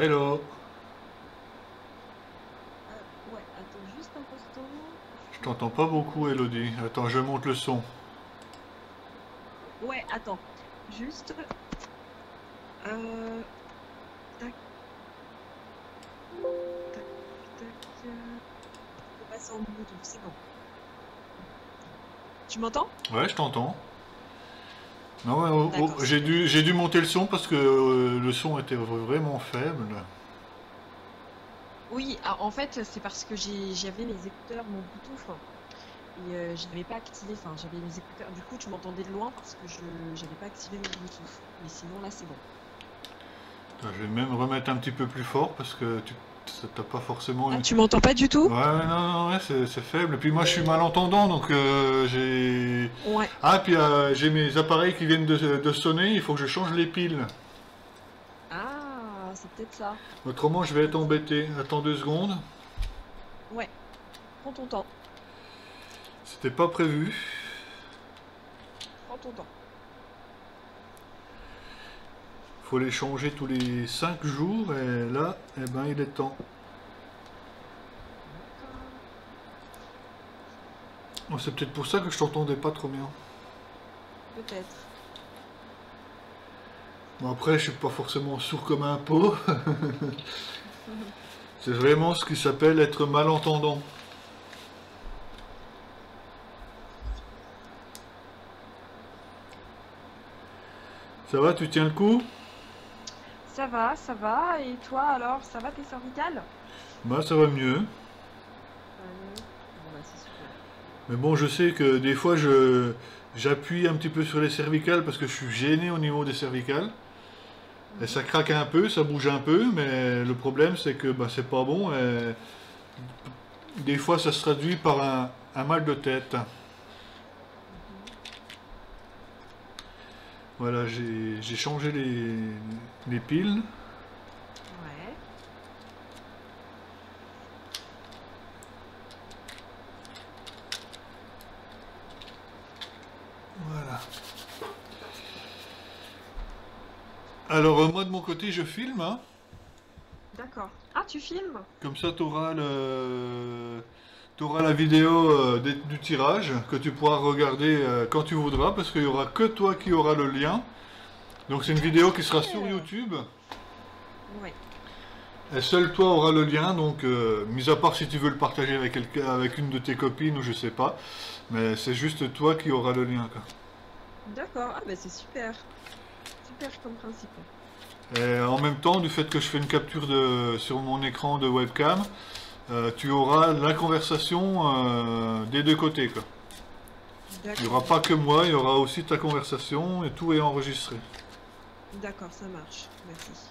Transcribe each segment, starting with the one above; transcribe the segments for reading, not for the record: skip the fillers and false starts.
Hello, Ouais, attends juste un instant. je t'entends pas beaucoup Elodie. Attends, je monte le son. Ouais, attends. Juste. Euh, tac, tac, tac. Je vais passer en Bluetooth, c'est bon. Tu m'entends? Ouais, je t'entends. Non, ouais, oh, D'accord, oh, super. j'ai dû monter le son parce que le son était vraiment faible. Oui, en fait, c'est parce que j'avais mes écouteurs, mon Bluetooth, hein, et je n'avais pas activé. Enfin, j'avais mes écouteurs. Du coup, tu m'entendais de loin parce que je j'avais pas activé mon Bluetooth. Mais sinon, là, c'est bon. Attends, je vais même remettre un petit peu plus fort parce que t'as pas forcément Ah, une... tu m'entends pas du tout? Ouais, ouais, non, non, ouais, c'est faible. Et puis moi, je suis malentendant, donc j'ai... Ouais. Ah, puis j'ai mes appareils qui viennent de sonner, il faut que je change les piles. Ah, c'est peut-être ça. Autrement, je C'est vais être peut-être ça. embêté. Attends 2 secondes. Ouais, prends ton temps. C'était pas prévu. Prends ton temps. Faut les changer tous les 5 jours et là, eh ben, il est temps. D'accord. Oh, c'est peut-être pour ça que je t'entendais pas trop bien. Peut-être. Bon, après, je suis pas forcément sourd comme un pot. C'est vraiment ce qui s'appelle être malentendant. Ça va, tu tiens le coup? Ça va, ça va. Et toi alors, ça va tes cervicales? Bah, ça va mieux. Ça va mieux. Bon bah c'est super. Mais bon, je sais que des fois, j'appuie un petit peu sur les cervicales parce que je suis gêné au niveau des cervicales. Et Mhm. ça craque un peu, ça bouge un peu, mais le problème c'est que bah, c'est pas bon. Et des fois, ça se traduit par un mal de tête. Mhm. Voilà, j'ai changé les piles. Ouais. Voilà. Alors, moi de mon côté, je filme, hein. D'accord. Ah, tu filmes? Comme ça, t'auras la vidéo du tirage que tu pourras regarder quand tu voudras parce qu'il y aura que toi qui auras le lien. Donc, c'est une Ah, vidéo qui sera sur super. YouTube. Ouais. Et seul toi auras le lien, donc mis à part si tu veux le partager avec quelqu'un, avec une de tes copines ou je sais pas, mais c'est juste toi qui auras le lien, quoi. D'accord. Ah bah c'est super. Super comme principe. Et en même temps, du fait que je fais une capture sur mon écran de webcam, tu auras la conversation des deux côtés, quoi. Il n'y aura D'accord. pas que moi, il y aura aussi ta conversation et tout est enregistré. D'accord, ça marche. Merci.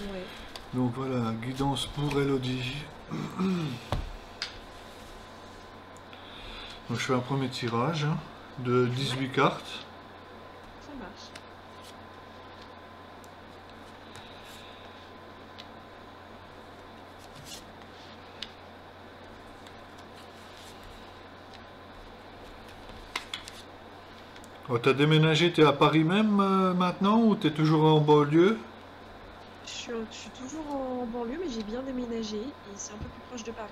Ouais. Donc voilà, guidance pour Elodie. Donc je fais un premier tirage hein, de Ouais, 18 cartes. ça marche. Oh, t'as déménagé, t'es à Paris même maintenant ou t'es toujours en banlieue? Je suis toujours en banlieue, mais j'ai bien déménagé et c'est un peu plus proche de Paris.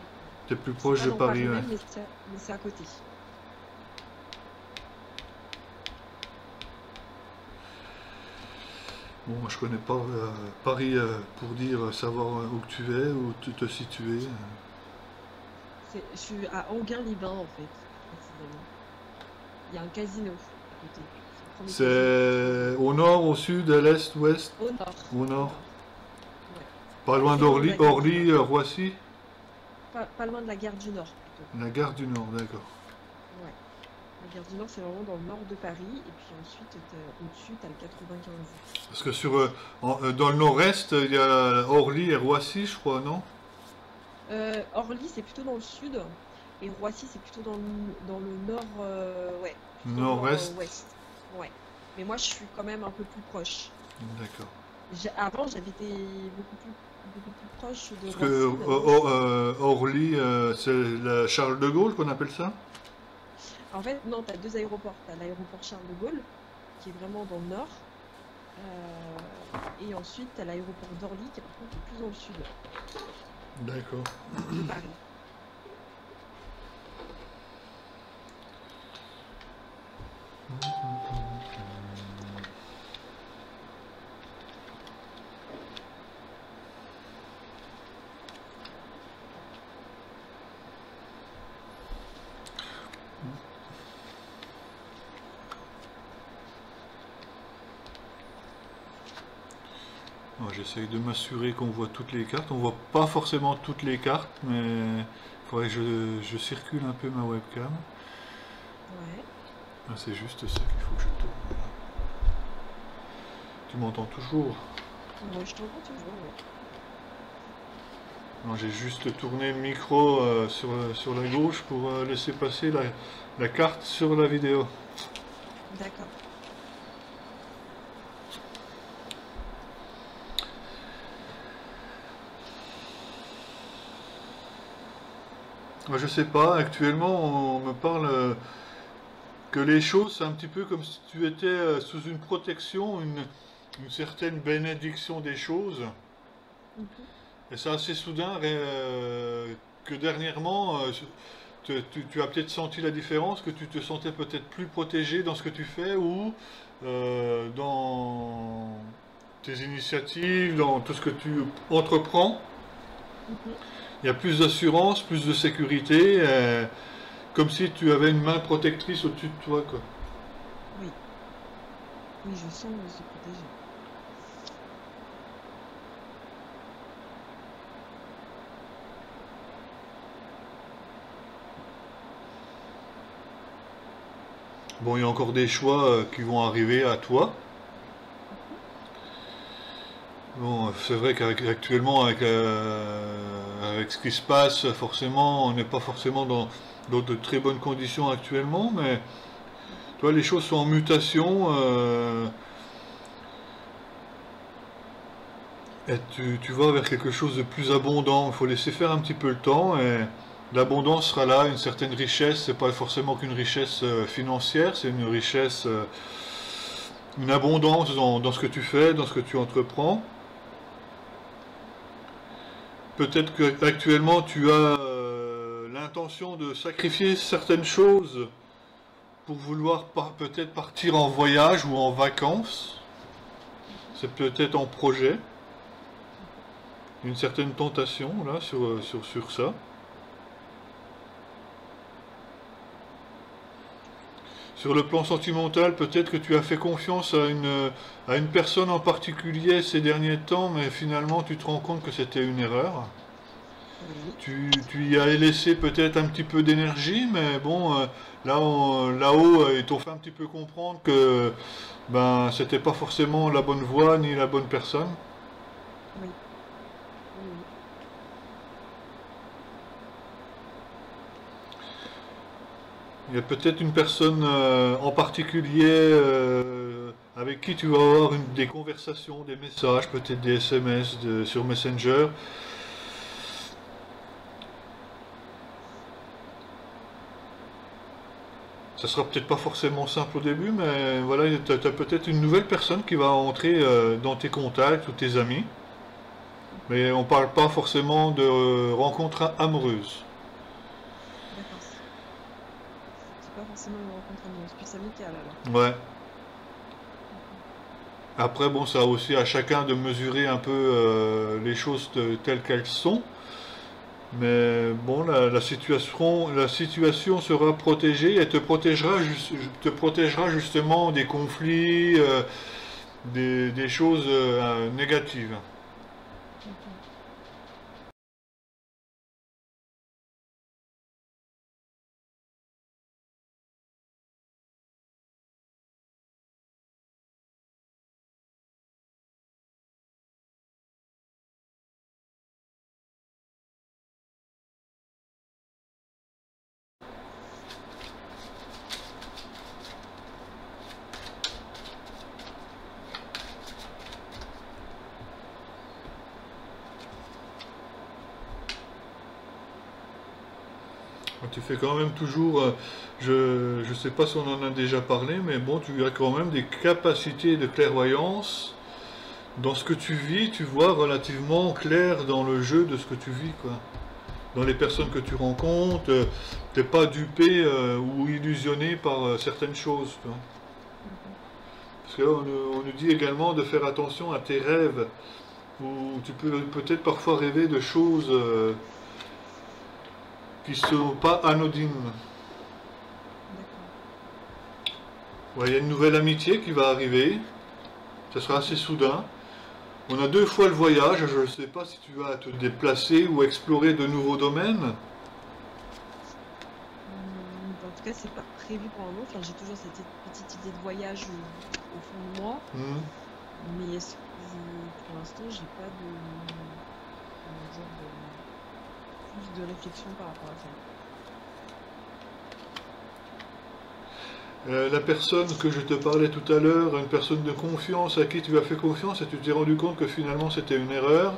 T'es plus C'est proche pas de dans Paris, Paris ouais. même, mais c'est à côté. Bon, moi je connais pas Paris pour dire savoir où que tu es, où tu te situer. Je suis à Anguin-les-Bains en fait, précisément. Il y a un casino à côté. C'est le premier casino que tu trouves C'est au nord, au sud, à l'est, ouest, au nord. au Au nord. nord. Ouais. Pas loin Assez loin de d'Orly, la gare du Orly, Nord. Roissy. Pas loin de la gare du Nord plutôt. La gare du Nord, d'accord. Ouais. La gare du Nord, c'est vraiment dans le nord de Paris. Et puis ensuite, au-dessus, t'as le 95. Parce que dans le nord-est, il y a Orly et Roissy, je crois, non? Orly, c'est plutôt dans le sud. Et Roissy, c'est plutôt dans le nord, ouais, plutôt dans le Nord-est, nord-ouest. Ouais. Mais moi, je suis quand même un peu plus proche. d'accord. Avant, j'habitais beaucoup plus proche de Parce que Roissy. Maintenant, je suis. Orly, c'est la Charles de Gaulle qu'on appelle ça? En fait, non, t'as deux aéroports. T'as l'aéroport Charles de Gaulle, qui est vraiment dans le nord. Et ensuite, t'as l'aéroport d'Orly, qui est par contre plus dans le sud D'accord. de Paris. J'essaye de m'assurer qu'on voit toutes les cartes. On voit pas forcément toutes les cartes, mais il faudrait que je circule un peu ma webcam. Ouais. Ah, c'est juste ça qu'il faut que je tourne. Tu m'entends toujours? Ouais, je t'entends toujours, ouais. Non, j'ai juste tourné le micro sur la gauche pour laisser passer la carte sur la vidéo. D'accord. Moi, je sais pas, actuellement on me parle que les choses, c'est un petit peu comme si tu étais sous une protection, une certaine bénédiction des choses. Mhm. Et c'est assez soudain que dernièrement, tu as peut-être senti la différence, que tu te sentais peut-être plus protégé dans ce que tu fais ou dans tes initiatives, dans tout ce que tu entreprends. Mhm. Il y a plus d'assurance, plus de sécurité, comme si tu avais une main protectrice au-dessus de toi, quoi. Oui. Oui, je sens se protéger. Bon, il y a encore des choix qui vont arriver à toi. Mhm. Bon, c'est vrai qu'actuellement, avec ce qui se passe, forcément, on n'est pas forcément dans de très bonnes conditions actuellement, mais toi, les choses sont en mutation, et tu vas vers quelque chose de plus abondant. Il faut laisser faire un petit peu le temps, et l'abondance sera là, une certaine richesse. C'est pas forcément qu'une richesse financière, c'est une richesse, une abondance dans ce que tu fais, dans ce que tu entreprends. Peut-être que actuellement tu as l'intention de sacrifier certaines choses pour vouloir peut-être partir en voyage ou en vacances. Mhm. C'est peut-être en projet, Mhm. une certaine tentation là sur ça. Sur le plan sentimental, peut-être que tu as fait confiance à une personne en particulier ces derniers temps, mais finalement tu te rends compte que c'était une erreur. Oui. Tu y as laissé peut-être un petit peu d'énergie, mais bon, là-haut, ils t'ont fait un petit peu comprendre que ben c'était pas forcément la bonne voie ni la bonne personne. Oui. Oui, oui. Il y a peut-être une personne en particulier avec qui tu vas avoir des conversations, des messages, peut-être des SMS sur Messenger. Ça sera peut-être pas forcément simple au début, mais voilà, tu as peut-être une nouvelle personne qui va entrer dans tes contacts ou tes amis. Mhm. Mais on parle pas forcément de rencontres amoureuses. forcément une rencontre amoureuse, plus amicale alors. Ouais. Après, bon, ça aussi à chacun de mesurer un peu les choses telles qu'elles sont. Mais bon, la situation sera protégée et te protégera justement des conflits, des choses négatives. Mhm. Tu fais quand même toujours, je ne sais pas si on en a déjà parlé, mais bon, tu as quand même des capacités de clairvoyance. Dans ce que tu vis, tu vois relativement clair dans le jeu de ce que tu vis, quoi. Dans les personnes que tu rencontres, t'es pas dupé ou illusionné par certaines choses, tu vois. Mhm. Parce que là, on nous dit également de faire attention à tes rêves, où tu peux peut-être parfois rêver de choses qui ne sont pas anodines. D'accord. Ouais, il y a une nouvelle amitié qui va arriver, ça sera assez Mhm. soudain. On a 2 fois le voyage, je ne sais pas si tu vas te déplacer ou explorer de nouveaux domaines. En tout cas, c'est pas prévu pour le moment. Enfin, j'ai toujours cette petite idée de voyage au fond de moi, Hmm. mais pour l'instant, j'ai pas comment dire, plus de réflexion par rapport à ça. La personne que je te parlais tout à l'heure, une personne de confiance à qui tu as fait confiance et tu t'es rendu compte que finalement c'était une erreur.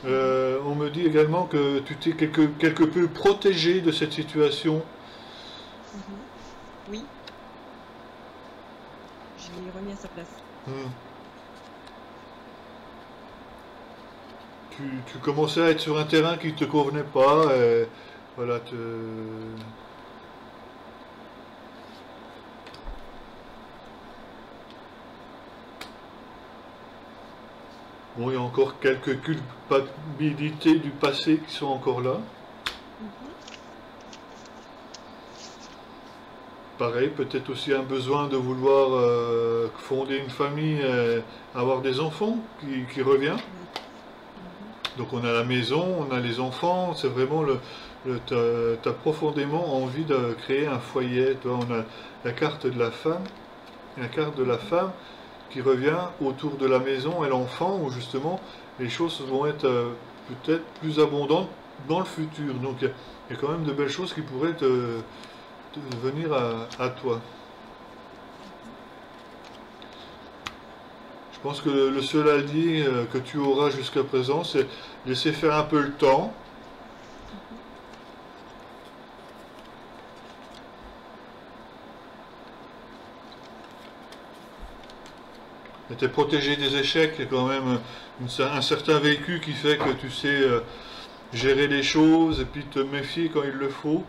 Mhm. On me dit également que tu t'es quelque peu protégé de cette situation. Mhm. Oui, je l'ai remis à sa place. Hmm. Tu commençais à être sur un terrain qui ne te convenait pas. Et voilà, bon, il y a encore quelques culpabilités du passé qui sont encore là. Mhm. Pareil, peut-être aussi un besoin de vouloir fonder une famille, avoir des enfants qui revient. Oui. Mhm. Donc on a la maison, on a les enfants, c'est vraiment t'as profondément envie de créer un foyer. Toi, on a la carte de la femme, la carte de la Mhm. femme qui revient autour de la maison et l'enfant, où justement les choses vont être peut-être plus abondantes dans le futur. Donc il y a quand même de belles choses qui pourraient te venir à toi. Mhm. Je pense que le seul allié que tu auras jusqu'à présent, c'est laisser faire un peu le temps. Mhm. Et t'es protégé des échecs, il y a quand même un certain vécu qui fait que tu sais gérer les choses et puis te méfier quand il le faut.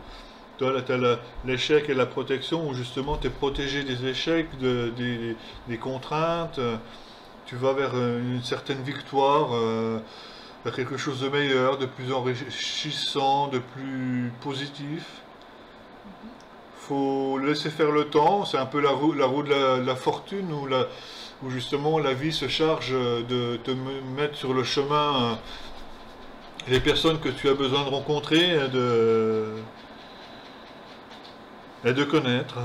Toi, là, tu as l'échec et la protection où justement tu es protégé des échecs, des contraintes. Tu vas vers une certaine victoire, vers quelque chose de meilleur, de plus enrichissant, de plus positif. Mhm. Faut laisser faire le temps, c'est un peu la roue de la fortune où justement la vie se charge de te mettre sur le chemin les personnes que tu as besoin de rencontrer et de connaître.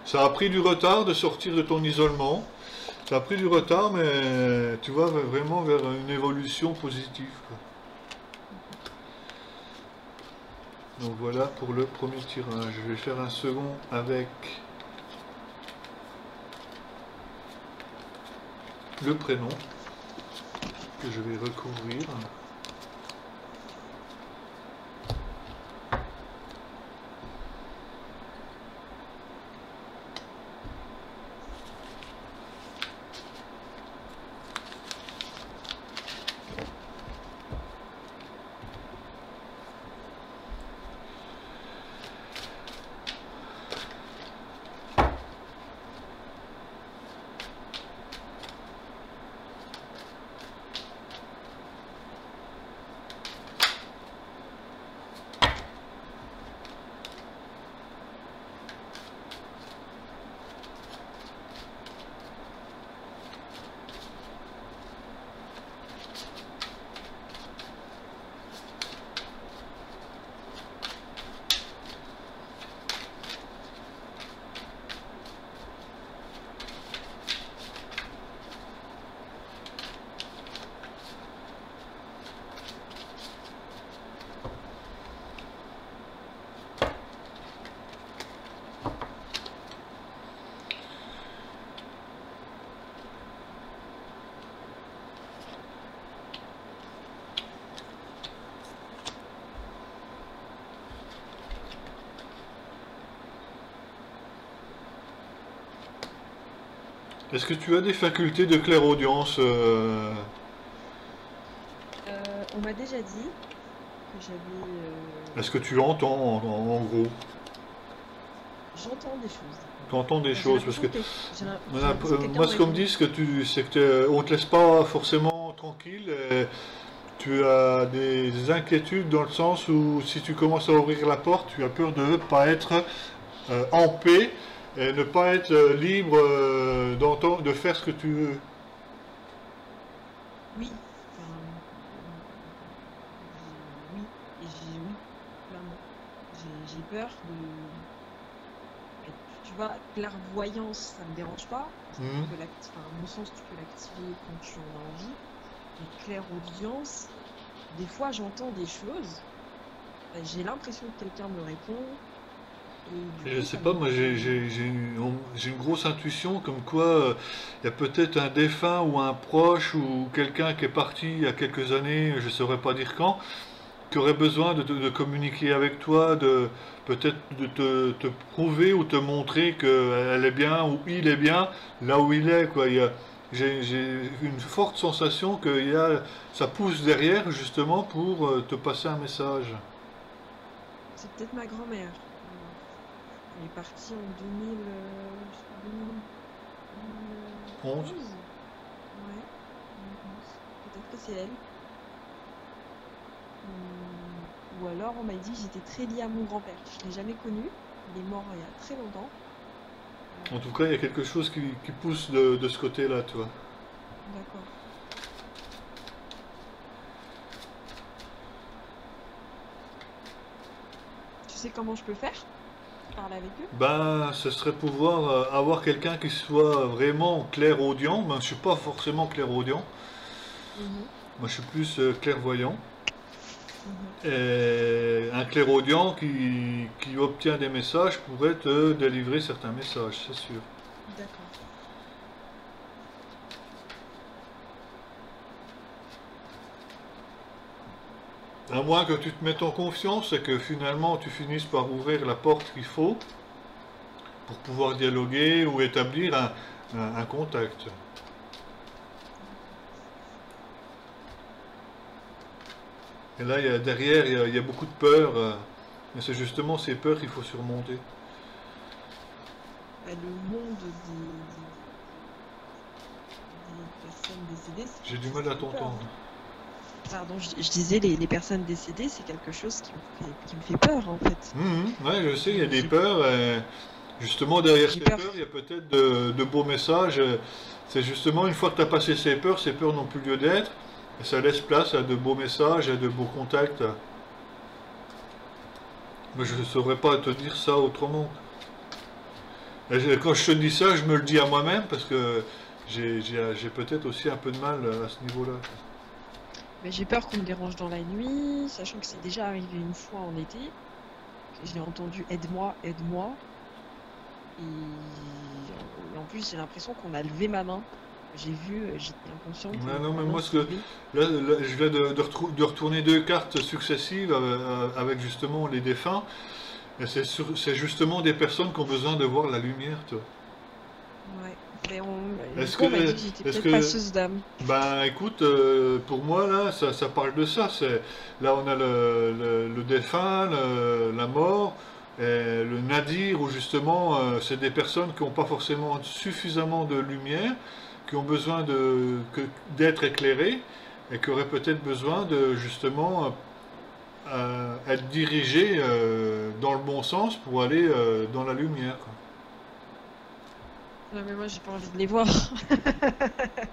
Ça a pris du retard de sortir de ton isolement, ça a pris du retard, mais tu vas vraiment vers une évolution positive, quoi. Mhm. Donc voilà pour le premier tirage. Je vais faire un second avec le prénom que je vais recouvrir. Est-ce que tu as des facultés de clairaudience On m'a déjà dit que j'avais... Est-ce que tu entends en gros? J'entends des choses. Tu entends des J'ai choses? Parce l'impression que que voilà, quelqu'un moi, me ce qu'on me répond. dit, c'est que on te laisse pas forcément tranquille. Et tu as des inquiétudes dans le sens où si tu commences à ouvrir la porte, tu as peur de ne pas être en paix et ne pas être libre de faire ce que tu veux. Oui, enfin, oui, oui, clairement. J'ai peur de... Tu vois, clairvoyance, ça me dérange pas. Mhm. Enfin, à mon sens, tu peux l'activer quand tu en as envie. Mais clairaudience, des fois j'entends des choses, j'ai l'impression que quelqu'un me répond, et du Et je coup sais ça pas, moi me... j'ai une grosse intuition comme quoi il y a peut-être un défunt ou un proche ou quelqu'un qui est parti il y a quelques années, je saurais pas dire quand, qui aurait besoin de communiquer avec toi, de peut-être de te prouver ou te montrer qu'elle est bien ou il est bien là où il est, quoi. J'ai une forte sensation que ça pousse derrière justement pour te passer un message. C'est peut-être ma grand-mère. Alors, elle est partie en 11. 2011. Ouais, 2011. Peut-être que c'est elle. Ou alors on m'a dit que j'étais très liée à mon grand-père. Je ne l'ai jamais connu. Il est mort il y a très longtemps. En tout cas, il y a quelque chose qui pousse de ce côté-là, toi. D'accord. Tu sais comment je peux faire pour parler avec eux? Ben, ce serait pouvoir avoir quelqu'un qui soit vraiment clairaudient. Ben, je suis pas forcément clairaudient. Mhm, Moi, je suis plus clairvoyant. mhm. Et un clairaudient qui obtient des messages pourrait te délivrer certains messages, c'est sûr. D'accord. À moins que tu te mettes en confiance et que finalement tu finisses par ouvrir la porte qu'il faut pour pouvoir dialoguer ou établir un contact. Et là, derrière, il y a beaucoup de peur, mais c'est justement ces peurs qu'il faut surmonter. Le monde des personnes décédées, c'est J'ai quelque du chose mal à qui fait peur, t'entendre. hein. Pardon, je disais les personnes décédées, c'est quelque chose qui me fait peur en fait. Ouais, je sais, il y a des J'ai peurs. Et justement, derrière j'ai ces peur. peurs, il y a peut-être de beaux messages. C'est justement une fois que tu as passé ces peurs n'ont plus lieu d'être. Et ça laisse place à de beaux messages, à de beaux contacts. Mais je ne saurais pas te dire ça autrement. Et quand je te dis ça, je me le dis à moi-même parce que j'ai peut-être aussi un peu de mal à ce niveau-là. Mais j'ai peur qu'on me dérange dans la nuit, sachant que c'est déjà arrivé une fois en été. J'ai entendu aide-moi, aide-moi. Et en plus, j'ai l'impression qu'on a levé ma main. J'ai vu, j'étais inconsciente Ouais, et non, mais ma main moi, s'est levée. là, je viens de retourner deux cartes successives avec justement les défunts. Et c'est justement des personnes qui ont besoin de voir la lumière, toi. Ouais. Mais du Est-ce coup, on m'a dit que, que j'étais est-ce peut-être que, passeuse d'âme. ben écoute, pour moi là, ça parle de ça. Là on a le défunt, la mort, et le nadir, où justement c'est des personnes qui n'ont pas forcément suffisamment de lumière, qui ont besoin d'être éclairées, et qui auraient peut-être besoin de justement être dirigées dans le bon sens pour aller dans la lumière, quoi. Non, mais moi, j'ai pas envie de les voir.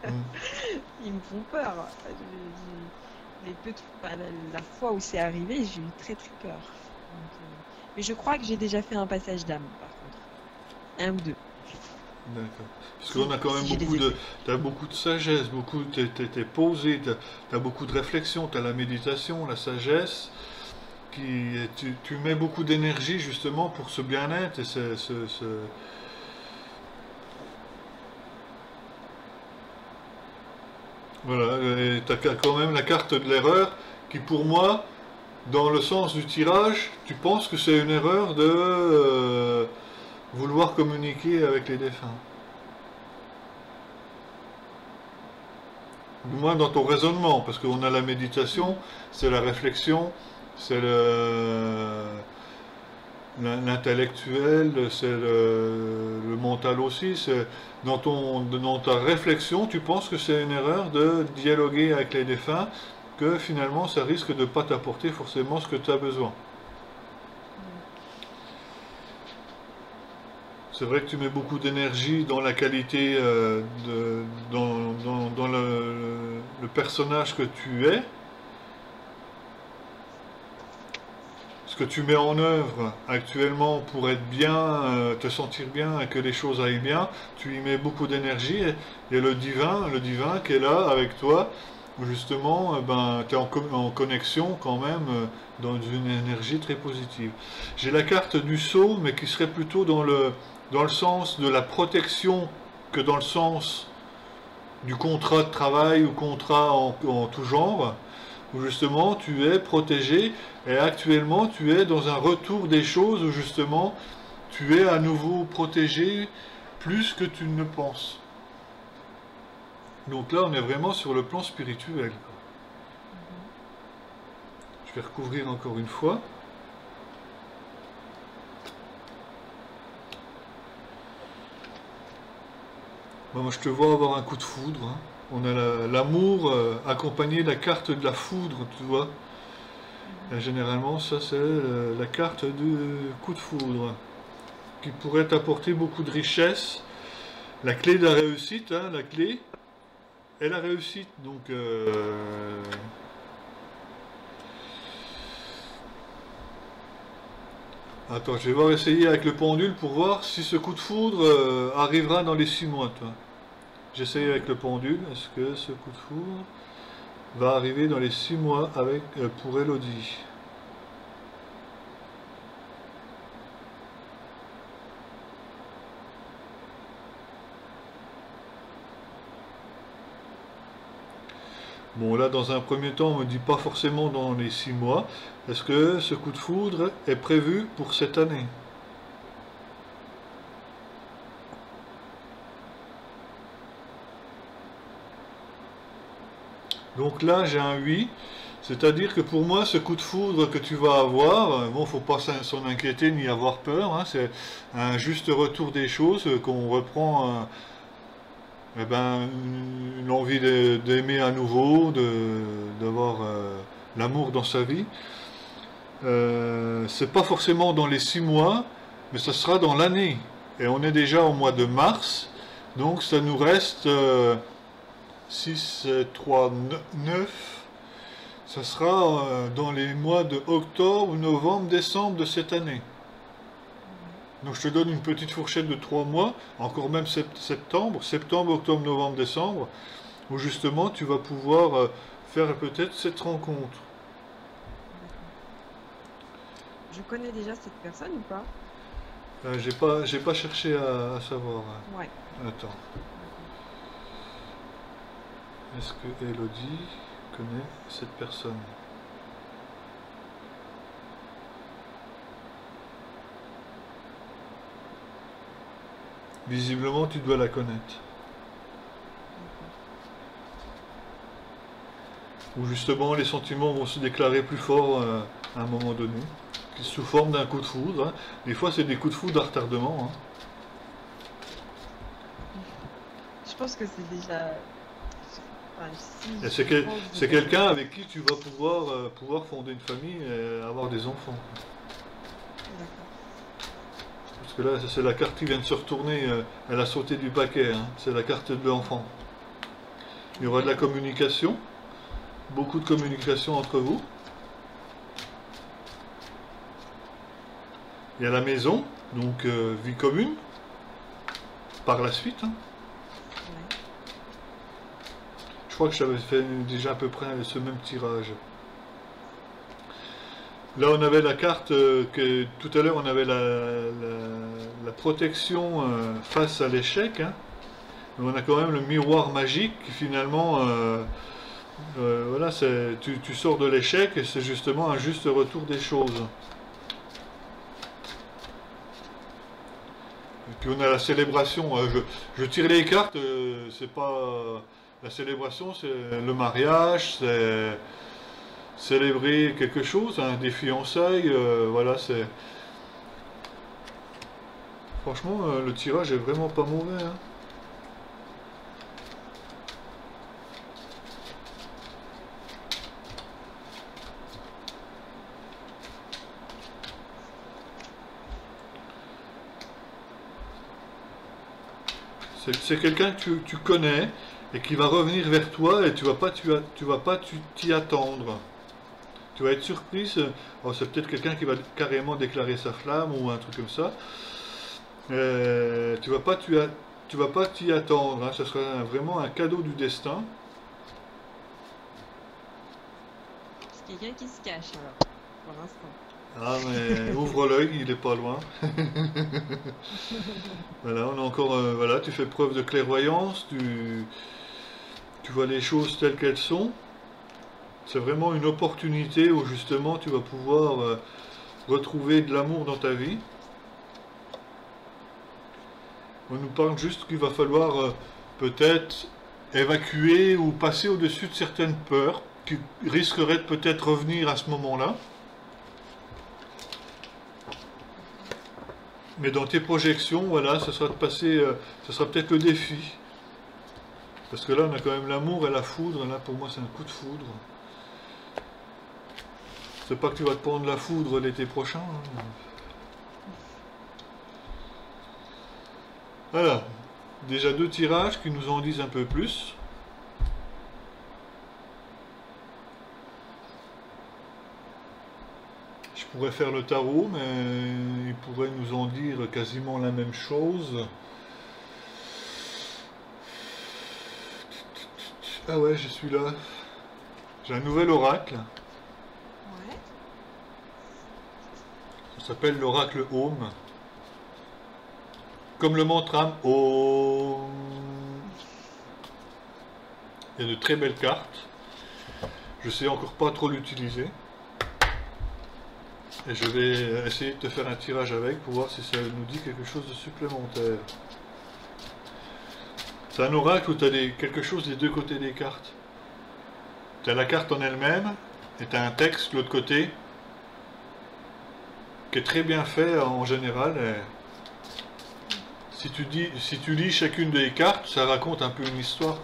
Mm. Ils me font peur. Enfin, la fois où c'est arrivé, j'ai eu très très peur. Donc, mais je crois que j'ai déjà fait un passage d'âme, par contre. Un ou deux. D'accord. Parce qu'on a quand même Si j'ai les effets. t'as beaucoup de sagesse, t'es posé, t'as beaucoup de réflexion, t'as la méditation, la sagesse, tu mets beaucoup d'énergie justement pour ce bien-être et voilà, et t'as quand même la carte de l'erreur qui pour moi, dans le sens du tirage, tu penses que c'est une erreur de vouloir communiquer avec les défunts. Du moins dans ton raisonnement, parce qu'on a la méditation, c'est la réflexion, c'est l'intellectuel, c'est le mental aussi. C'est dans ta réflexion, tu penses que c'est une erreur de dialoguer avec les défunts, que finalement ça risque de ne pas t'apporter forcément ce que tu as besoin. C'est vrai que tu mets beaucoup d'énergie dans la qualité, dans le personnage que tu es, ce que tu mets en œuvre actuellement pour être bien, te sentir bien et que les choses aillent bien. Tu y mets beaucoup d'énergie et il y a le divin qui est là avec toi, où justement, tu es en connexion quand même, dans une énergie très positive. J'ai la carte du sceau, mais qui serait plutôt dans le sens de la protection que dans le sens du contrat de travail ou contrat en tout genre, où justement tu es protégé et actuellement tu es dans un retour des choses où justement tu es à nouveau protégé plus que tu ne penses. Donc là on est vraiment sur le plan spirituel. Je vais recouvrir encore une fois. Moi, je te vois avoir un coup de foudre. Hein. On a l'amour accompagné de la carte de la foudre, tu vois. Et généralement, ça, c'est la carte du coup de foudre, qui pourrait t'apporter beaucoup de richesse. La clé de la réussite, hein, la clé est la réussite. Donc, attends, je vais voir essayer avec le pendule pour voir si ce coup de foudre arrivera dans les 6 mois, toi. J'essaye avec le pendule. Est-ce que ce coup de foudre va arriver dans les 6 mois pour Elodie? Bon, là, dans un premier temps, on ne me dit pas forcément dans les 6 mois. Est-ce que ce coup de foudre est prévu pour cette année? Donc là, j'ai un oui. C'est-à-dire que pour moi, ce coup de foudre que tu vas avoir, bon, faut pas s'en inquiéter ni avoir peur, hein, c'est un juste retour des choses, qu'on reprend l'envie d'aimer à nouveau, d'avoir l'amour dans sa vie. C'est pas forcément dans les 6 mois, mais ça sera dans l'année. Et on est déjà au mois de mars, donc ça nous reste 6, 3, 9. Ça sera dans les mois de octobre, novembre, décembre de cette année. Donc je te donne une petite fourchette de 3 mois, encore même septembre, octobre, novembre, décembre, où justement tu vas pouvoir faire peut-être cette rencontre. Je connais déjà cette personne ou pas? J'ai pas cherché à savoir. Ouais. Attends. Est-ce que Elodie connaît cette personne? Visiblement, tu dois la connaître. Où justement, les sentiments vont se déclarer plus forts à un moment donné, sous forme d'un coup de foudre. Hein. Des fois, c'est des coups de foudre à retardement. Hein. Je pense que c'est déjà... C'est quelqu'un avec qui tu vas pouvoir fonder une famille et avoir des enfants. Parce que là, c'est la carte qui vient de se retourner. Elle a sauté du paquet. Hein. C'est la carte de l'enfant. Il y aura de la communication. Beaucoup de communication entre vous. Il y a la maison, donc vie commune. Par la suite. Hein. Je crois que j'avais fait déjà à peu près ce même tirage. Là, on avait la carte que tout à l'heure, on avait la protection face à l'échec. Hein. On a quand même le miroir magique qui finalement, voilà, tu sors de l'échec et c'est justement un juste retour des choses. Et puis on a la célébration. Je tire les cartes, c'est pas La célébration, c'est le mariage, c'est célébrer quelque chose, hein, des fiançailles, voilà, c'est... Franchement, le tirage est vraiment pas mauvais, hein. C'est quelqu'un que tu connais et qui va revenir vers toi et tu vas pas t'y attendre. Tu vas être surprise. Oh, c'est peut-être quelqu'un qui va carrément déclarer sa flamme ou un truc comme ça. Tu vas pas t'y attendre, hein. Ce sera vraiment un cadeau du destin. C'est quelqu'un qui se cache, alors, pour l'instant. Ah, mais ouvre l'œil, il est pas loin. Voilà, on a encore, voilà, tu fais preuve de clairvoyance, tu vois les choses telles qu'elles sont. C'est vraiment une opportunité où justement tu vas pouvoir retrouver de l'amour dans ta vie. On nous parle juste qu'il va falloir peut-être évacuer ou passer au-dessus de certaines peurs qui risqueraient de peut-être revenir à ce moment-là. Mais dans tes projections, voilà, ça sera de passer, ça sera peut-être le défi. Parce que là, on a quand même l'amour et la foudre. Là, pour moi, c'est un coup de foudre. C'est pas que tu vas te prendre la foudre l'été prochain, hein. Voilà. Déjà 2 tirages qui nous en disent un peu plus. Je pourrais faire le tarot, mais il pourrait nous en dire quasiment la même chose. Ah ouais, je suis là. J'ai un nouvel oracle. Ouais. Ça s'appelle l'oracle Om. Comme le mantra Om. Il y a de très belles cartes. Je sais encore pas trop l'utiliser. Et je vais essayer de te faire un tirage avec pour voir si ça nous dit quelque chose de supplémentaire. C'est un oracle où tu as quelque chose des deux côtés des cartes. Tu as la carte en elle-même et tu as un texte de l'autre côté qui est très bien fait en général. Et si tu lis chacune des cartes, ça raconte un peu une histoire.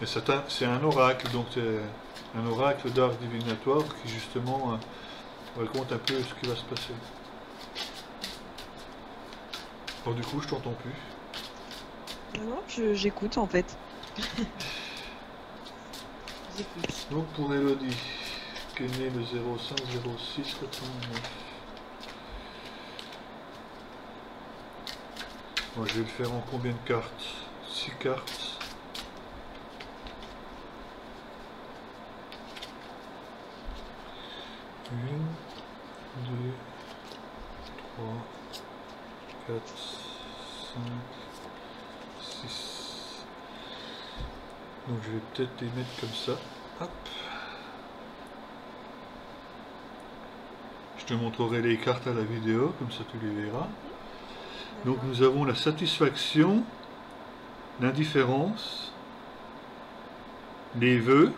Et c'est un oracle, donc c'est un oracle d'art divinatoire qui justement raconte un peu ce qui va se passer. Alors du coup, je t'entends plus. Non, j'écoute en fait. J'écoute. Donc pour Elodie, qui est née le 05-06-89. Moi, je vais le faire en combien de cartes? 6 cartes. 1, 2, 3, 4, 5, 6. Donc je vais peut-être les mettre comme ça. Hop. Je te montrerai les cartes à la vidéo, comme ça tu les verras. Donc nous avons la satisfaction, l'indifférence, les vœux,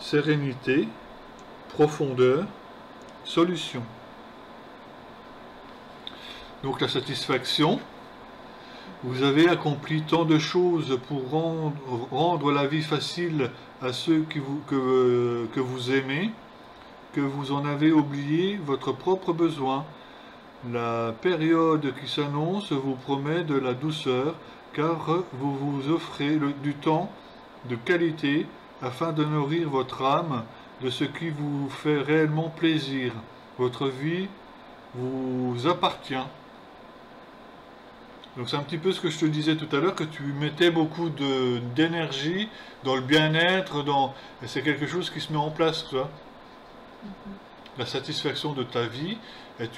sérénité, profondeur, solution. Donc la satisfaction, vous avez accompli tant de choses pour rendre la vie facile à ceux que vous aimez, que vous en avez oublié votre propre besoin. La période qui s'annonce vous promet de la douceur, car vous vous offrez du temps de qualité afin de nourrir votre âme de ce qui vous fait réellement plaisir. Votre vie vous appartient. Donc c'est un petit peu ce que je te disais tout à l'heure, que tu mettais beaucoup d'énergie dans le bien-être, et c'est quelque chose qui se met en place, tu vois. La satisfaction de ta vie, et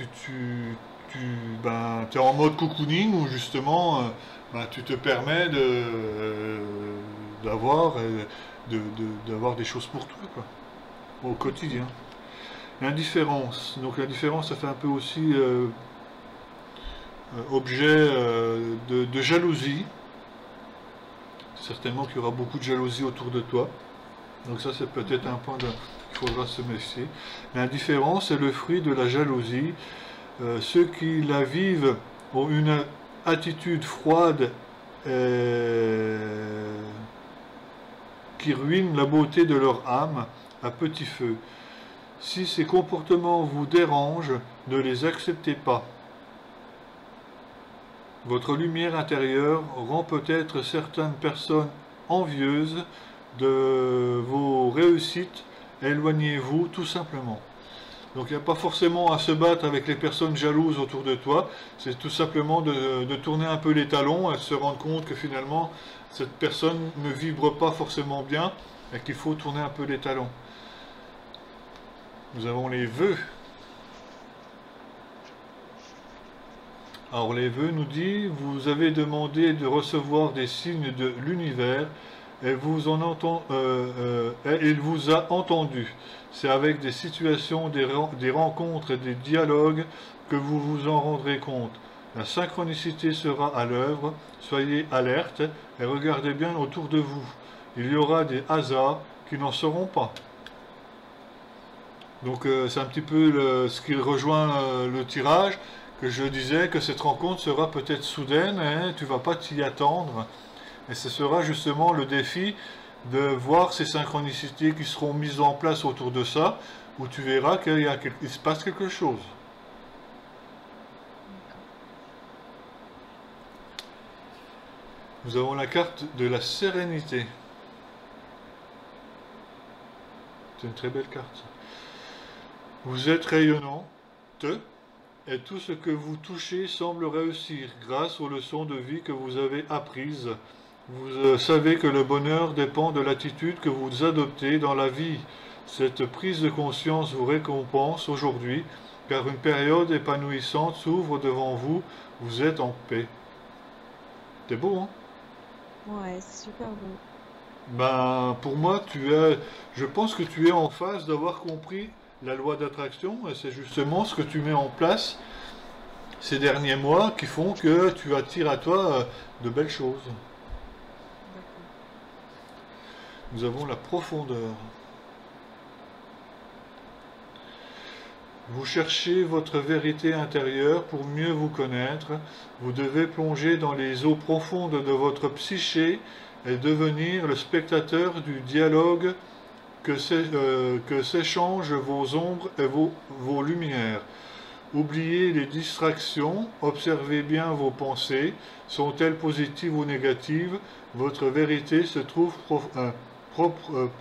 ben, tu es en mode cocooning où justement ben, tu te permets d'avoir des choses pour toi, quoi, au quotidien. L'indifférence. Donc l'indifférence, ça fait un peu aussi objet de jalousie. Certainement qu'il y aura beaucoup de jalousie autour de toi. Donc ça, c'est peut-être un point qu'il faudra se méfier. L'indifférence est le fruit de la jalousie. Ceux qui la vivent ont une attitude froide qui ruine la beauté de leur âme à petit feu. Si ces comportements vous dérangent, ne les acceptez pas. Votre lumière intérieure rend peut-être certaines personnes envieuses de vos réussites. Éloignez-vous tout simplement. Donc il n'y a pas forcément à se battre avec les personnes jalouses autour de toi, c'est tout simplement de tourner un peu les talons et de se rendre compte que finalement cette personne ne vibre pas forcément bien et qu'il faut tourner un peu les talons. Nous avons les vœux. Alors les vœux nous dit, vous avez demandé de recevoir des signes de l'univers et il vous a entendu. C'est avec des situations, des rencontres et des dialogues que vous vous en rendrez compte. La synchronicité sera à l'œuvre, soyez alerte et regardez bien autour de vous. Il y aura des hasards qui n'en seront pas. Donc c'est un petit peu ce qui rejoint le tirage, que je disais que cette rencontre sera peut-être soudaine, hein, tu ne vas pas t'y attendre. Et ce sera justement le défi de voir ces synchronicités qui seront mises en place autour de ça, où tu verras qu'il se passe quelque chose. Nous avons la carte de la sérénité. C'est une très belle carte. Vous êtes rayonnante et tout ce que vous touchez semble réussir grâce aux leçons de vie que vous avez apprises. Vous savez que le bonheur dépend de l'attitude que vous adoptez dans la vie. Cette prise de conscience vous récompense aujourd'hui, car une période épanouissante s'ouvre devant vous. Vous êtes en paix. C'est beau, hein? Ouais, c'est super beau. Ben, pour moi, je pense que tu es en phase d'avoir compris la loi d'attraction, et c'est justement ce que tu mets en place ces derniers mois qui font que tu attires à toi de belles choses. Nous avons la profondeur. Vous cherchez votre vérité intérieure pour mieux vous connaître. Vous devez plonger dans les eaux profondes de votre psyché et devenir le spectateur du dialogue que s'échangent vos ombres et vos lumières. Oubliez les distractions, observez bien vos pensées. Sont-elles positives ou négatives? Votre vérité se trouve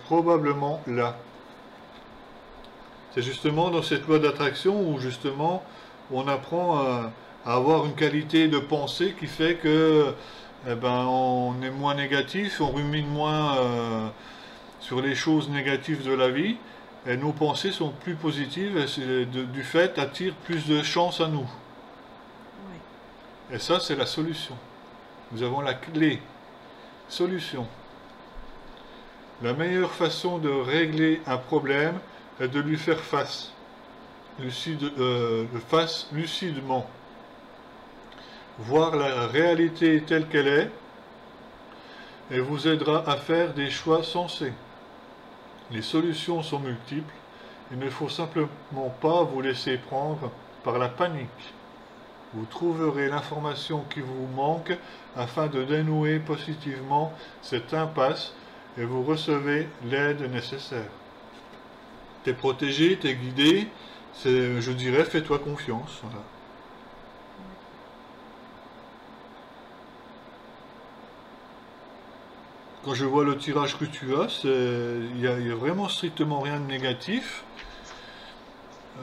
probablement là. C'est justement dans cette loi d'attraction où justement on apprend à avoir une qualité de pensée qui fait que on est moins négatif, on rumine moins sur les choses négatives de la vie et nos pensées sont plus positives et du fait attirent plus de chance à nous. Ouais. Et ça c'est la solution. Nous avons la clé. Solution. La meilleure façon de régler un problème est de lui faire face, lucidement. Voir la réalité telle qu'elle est et vous aidera à faire des choix sensés. Les solutions sont multiples, il ne faut simplement pas vous laisser prendre par la panique. Vous trouverez l'information qui vous manque afin de dénouer positivement cette impasse et vous recevez l'aide nécessaire. T'es protégé, t'es guidé, je dirais fais-toi confiance. Voilà. Quand je vois le tirage que tu as, il n'y a vraiment strictement rien de négatif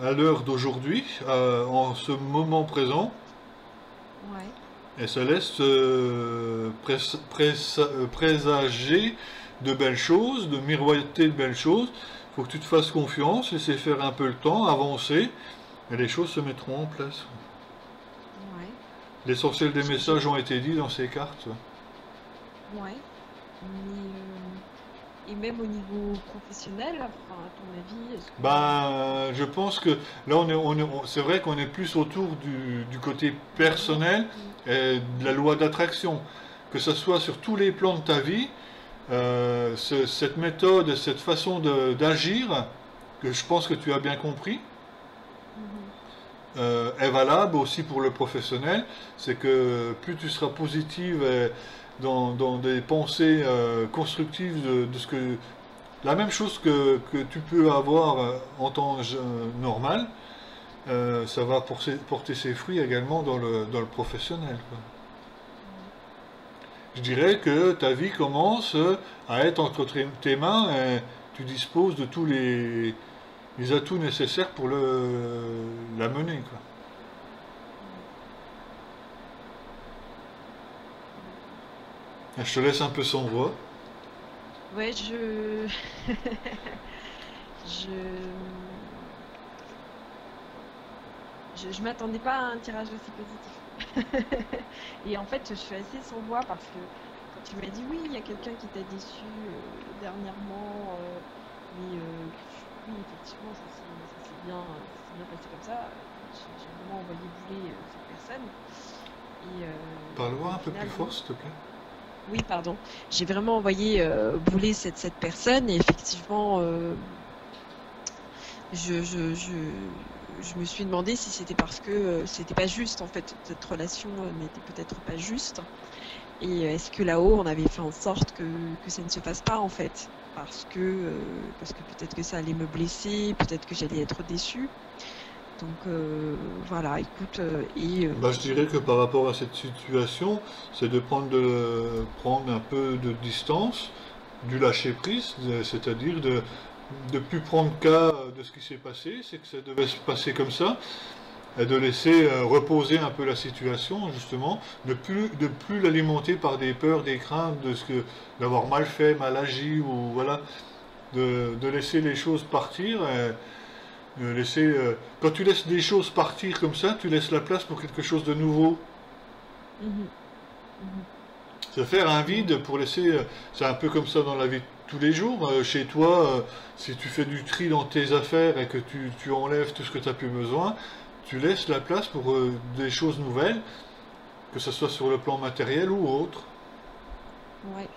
à l'heure d'aujourd'hui, en ce moment présent. Ouais. Et ça laisse présager de belles choses, de miroiter de belles choses. Il faut que tu te fasses confiance, laisser faire un peu le temps, avancer, et les choses se mettront en place. Ouais. L'essentiel des messages ont été dits dans ces cartes. Ouais. Et même au niveau professionnel, enfin, à ton avis je pense que là, c'est vrai qu'on est plus autour du côté personnel et de la loi d'attraction. que ce soit sur tous les plans de ta vie, cette méthode, cette façon d'agir, que je pense que tu as bien compris, Mhm. est valable aussi pour le professionnel. C'est que plus tu seras positive et dans des pensées constructives de ce que la même chose que tu peux avoir en temps normal, ça va porter ses fruits également dans le professionnel, quoi. Ouais. Je dirais que ta vie commence à être entre tes mains et tu disposes de tous les atouts nécessaires pour la mener, quoi. Ouais. D'accord. Je te laisse un peu sans voix. Ouais, je, je m'attendais pas à un tirage aussi positif. Et en fait, je suis assez sans voix parce que quand tu m'as dit oui, il y a quelqu'un qui t'a déçu dernièrement, mais oui, effectivement, ça s'est bien passé comme ça. J'ai vraiment envoyé bouler cette personne. Parle-moi Et un au peu plus final, fort, oui. s'il te plaît. Oui, pardon. J'ai vraiment envoyé bouler cette personne et effectivement, je, je, je, je me suis demandé si c'était parce que c'était pas juste en fait, cette relation n'était peut-être pas juste. Et est-ce que là-haut, on avait fait en sorte que ça ne se fasse pas en fait? Parce que peut-être que ça allait me blesser, peut-être que j'allais être déçue. Donc voilà, écoute, Bah, je dirais que par rapport à cette situation, c'est de prendre un peu de distance, du lâcher prise, c'est-à-dire de plus prendre cas de ce qui s'est passé, c'est que ça devait se passer comme ça, et de laisser reposer un peu la situation, justement, de plus l'alimenter par des peurs, des craintes, d'avoir mal fait, mal agi, ou voilà, de laisser les choses partir. Quand tu laisses des choses partir comme ça, tu laisses la place pour quelque chose de nouveau. mhm, mhm, Se faire un ouais, vide pour laisser. C'est un peu comme ça dans la vie de tous les jours. Chez toi, si tu fais du tri dans tes affaires et que tu enlèves tout ce que tu n'as plus besoin, tu laisses la place pour des choses nouvelles, que ce soit sur le plan matériel ou autre. ouais,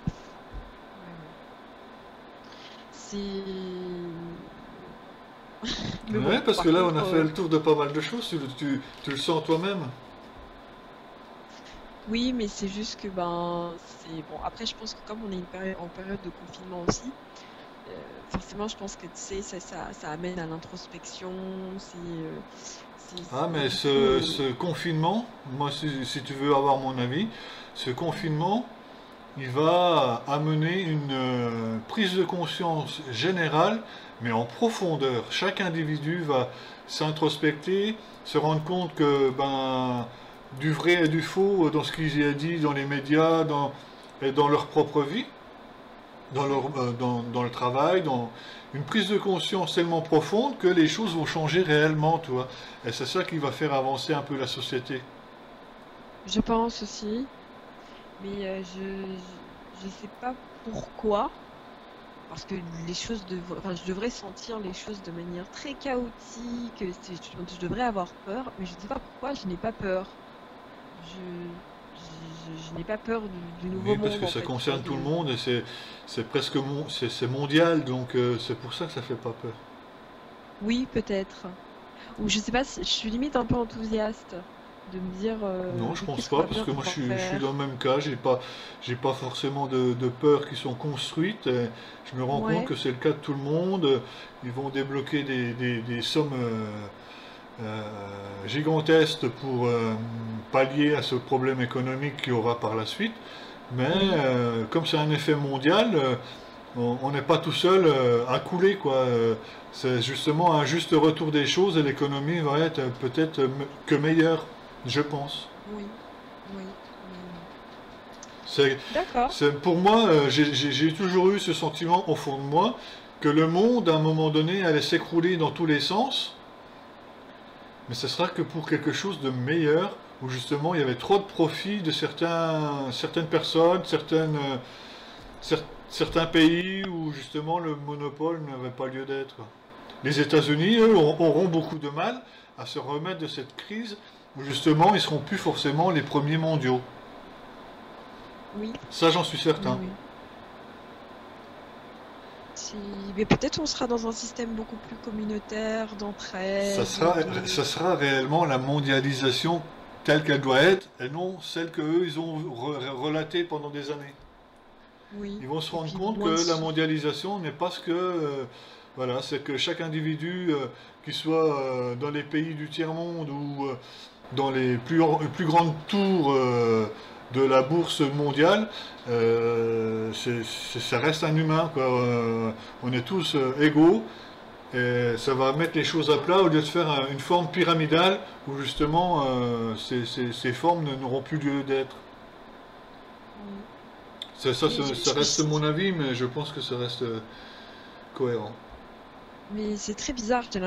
ouais, ouais. C'est mais Ouais, bon, parce que par là, on contre, a fait le tour de pas mal de choses. Tu le sens toi-même. oui, mais c'est juste que ben, c'est bon. Après, je pense que comme on est en période de confinement aussi, forcément, je pense que tu sais, ça amène à l'introspection. Ah, mais Du coup, ce confinement, moi, si tu veux avoir mon avis, ce confinement, il va amener une prise de conscience générale, mais en profondeur. Chaque individu va s'introspecter, se rendre compte que ben, du vrai et du faux dans ce qu'ils y a dit dans les médias et dans leur propre vie, dans le travail, dans une prise de conscience tellement profonde que les choses vont changer réellement, tu vois. Et c'est ça qui va faire avancer un peu la société. je pense aussi, mais je sais pas pourquoi. Parce que enfin, je devrais sentir les choses de manière très chaotique, je devrais avoir peur, mais je ne sais pas pourquoi je n'ai pas peur. Je n'ai pas peur du nouveau Oui, parce monde que en ça fait, tu vois, concerne tout le monde et c'est presque c'est mondial, donc c'est pour ça que ça fait pas peur. oui, peut-être. Ou je sais pas, je suis limite un peu enthousiaste de me dire Non, je mais pense qu'est-ce qu'on pas, va parce bien que moi pouvoir je suis dans faire? le même cas, j'ai pas forcément de peurs qui sont construites. Et je me rends compte Ouais. que c'est le cas de tout le monde. Ils vont débloquer des sommes gigantesques pour pallier à ce problème économique qu'il y aura par la suite. Mais Oui. comme c'est un effet mondial, on n'est pas tout seul à couler, quoi. C'est justement un juste retour des choses et l'économie va être peut-être que meilleure, je pense. Oui. Oui. Oui. Oui. C'est, D'accord. pour moi, j'ai toujours eu ce sentiment au fond de moi que le monde, à un moment donné, allait s'écrouler dans tous les sens, mais ce sera que pour quelque chose de meilleur, où justement il y avait trop de profit de certaines personnes, certains pays où justement le monopole n'avait pas lieu d'être. Les États-Unis, eux, auront beaucoup de mal à se remettre de cette crise où justement ils seront plus forcément les premiers mondiaux. Oui, Ça, j'en suis oui, certain. oui. Si... Mais peut-être on sera dans un système beaucoup plus communautaire, Ça d'entraide, sera, de... ça sera réellement la mondialisation telle qu'elle doit être, et non celle qu'eux, ils ont relatée pendant des années. Oui. Ils vont se Et rendre puis compte que moins de la sous. mondialisation n'est pas ce que... voilà, c'est que chaque individu, qu'il soit dans les pays du tiers-monde ou dans les plus grandes tours de la bourse mondiale, ça reste un humain, quoi. On est tous égaux. Et ça va mettre les choses à plat au lieu de faire une forme pyramidale où justement ces formes n'auront plus lieu d'être. Oui. Mais Ça reste mon avis, mais je pense que ça reste cohérent. mais c'est très bizarre, j'ai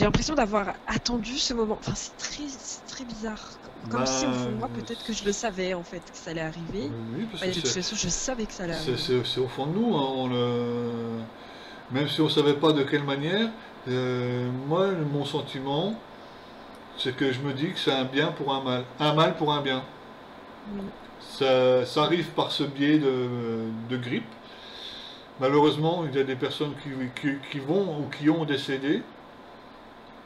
l'impression d'avoir attendu ce moment. Enfin, c'est très bizarre. Comme si au fond de Ben, moi, peut-être que je le savais en fait que ça allait arriver. oui, parce Bah, que de toute façon, je savais que ça allait arriver. c'est au fond de nous, hein, même si on ne savait pas de quelle manière, moi, mon sentiment, c'est que je me dis que c'est un bien pour un mal pour un bien. Oui. Ça arrive par ce biais de grippe. Malheureusement, il y a des personnes qui vont ou qui ont décédé,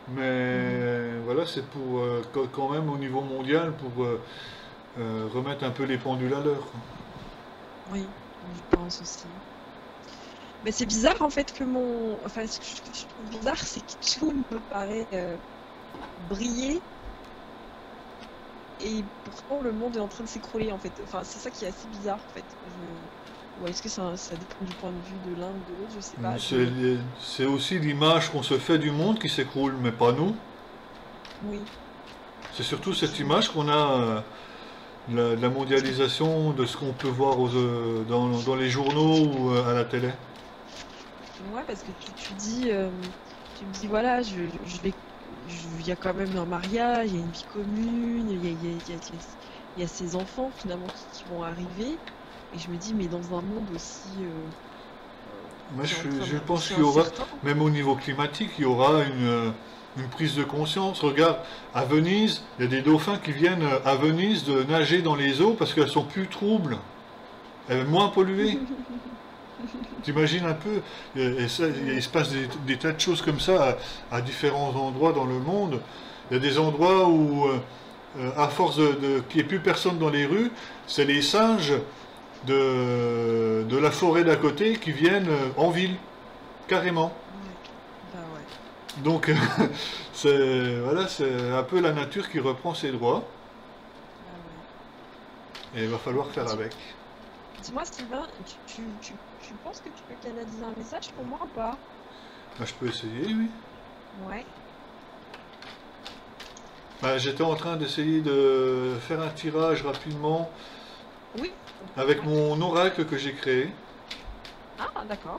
Mhm. mais voilà, c'est pour quand même au niveau mondial pour remettre un peu les pendules à l'heure, quoi. Oui, je pense aussi. Mais c'est bizarre en fait que Enfin, ce que je trouve bizarre, c'est que tout me paraît briller et pourtant le monde est en train de s'écrouler en fait. Enfin, c'est ça qui est assez bizarre en fait. Ou est-ce que ça dépend du point de vue de l'un ou de l'autre, je sais pas. C'est aussi l'image qu'on se fait du monde qui s'écroule, mais pas nous. Oui, C'est surtout cette effectivement. image qu'on a de la Parce que mondialisation, de ce qu'on peut voir dans les journaux ou à la télé. ouais, parce que tu me dis voilà, il y a quand même un mariage, il y a une vie commune, il y a ces enfants finalement qui vont arriver, et je me dis mais dans un monde aussi Moi, je pense aussi qu'il y aura, incertain. même au niveau climatique, il y aura une prise de conscience. Regarde, à Venise, il y a des dauphins qui viennent à Venise de nager dans les eaux parce qu'elles sont plus troubles, moins polluées. T'imagines un peu, et ça, il Oui. se passe des tas de choses comme ça à différents endroits dans le monde. Il y a des endroits où, à force qu'il n'y ait plus personne dans les rues, c'est les singes de la forêt d'à côté qui viennent en ville, carrément. Ouais. Bah ouais. Donc, voilà, c'est un peu la nature qui reprend ses droits, Bah ouais. et il va falloir faire Dis- avec. Dis-moi Sylvain, tu penses que tu peux canaliser un message pour moi ou pas? Bah, je peux essayer, oui. Ouais. Bah, j'étais en train d'essayer de faire un tirage rapidement Oui. avec Ouais. mon oracle que j'ai créé. Ah, d'accord.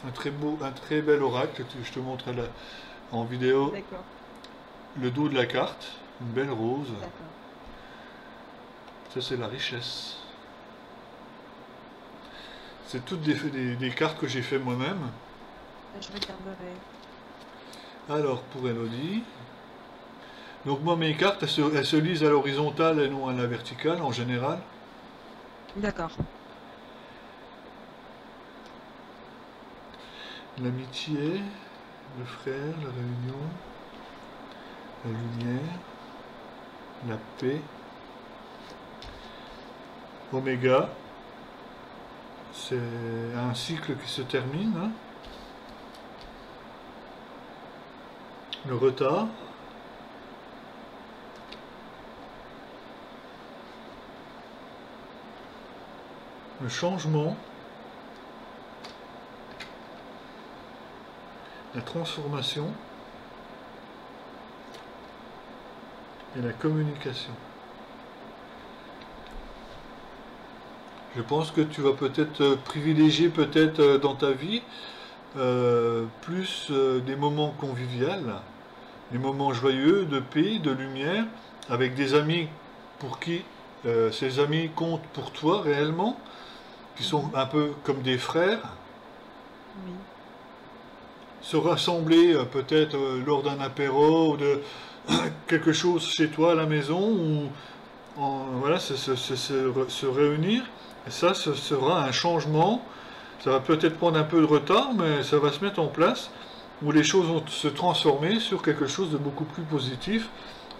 Un très bel oracle. Je te montre en vidéo D'accord. le dos de la carte. Une belle rose. D'accord. Ça, c'est la richesse. C'est toutes des cartes que j'ai fait moi-même. Je regarderai. Alors, pour Elodie. Donc, moi, mes cartes, elles se lisent à l'horizontale et non à la verticale en général. D'accord. L'amitié, le frère, la réunion, la lumière, la paix. Oméga, c'est un cycle qui se termine, hein. Le retard, le changement, la transformation et la communication. Je pense que tu vas peut-être privilégier peut-être dans ta vie plus des moments conviviaux, des moments joyeux, de paix, de lumière, avec des amis pour qui ces amis comptent pour toi réellement, qui sont Mhm. un peu comme des frères, Oui. se rassembler peut-être lors d'un apéro ou de quelque chose chez toi à la maison ou voilà, se réunir. Et ça, ce sera un changement. Ça va peut-être prendre un peu de retard, mais ça va se mettre en place où les choses vont se transformer sur quelque chose de beaucoup plus positif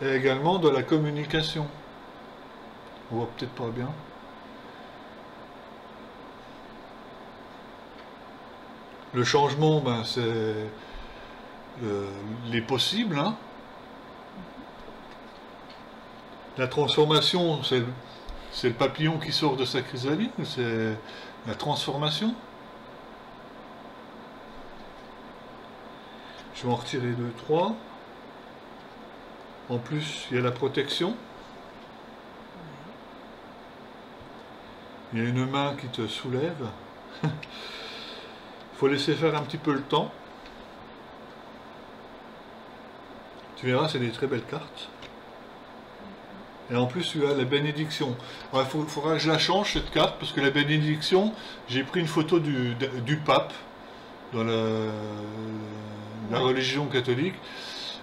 et également de la communication. On voit peut-être pas bien. Le changement, ben, c'est les possibles, hein. La transformation, c'est le papillon qui sort de sa chrysalide, c'est la transformation. Je vais en retirer 2, 3. En plus, il y a la protection. Il y a une main qui te soulève. Il faut laisser faire un petit peu le temps. Tu verras, c'est des très belles cartes. Et en plus, tu as la bénédiction. Il faudra que je la change, cette carte, parce que la bénédiction, j'ai pris une photo du pape dans la religion catholique.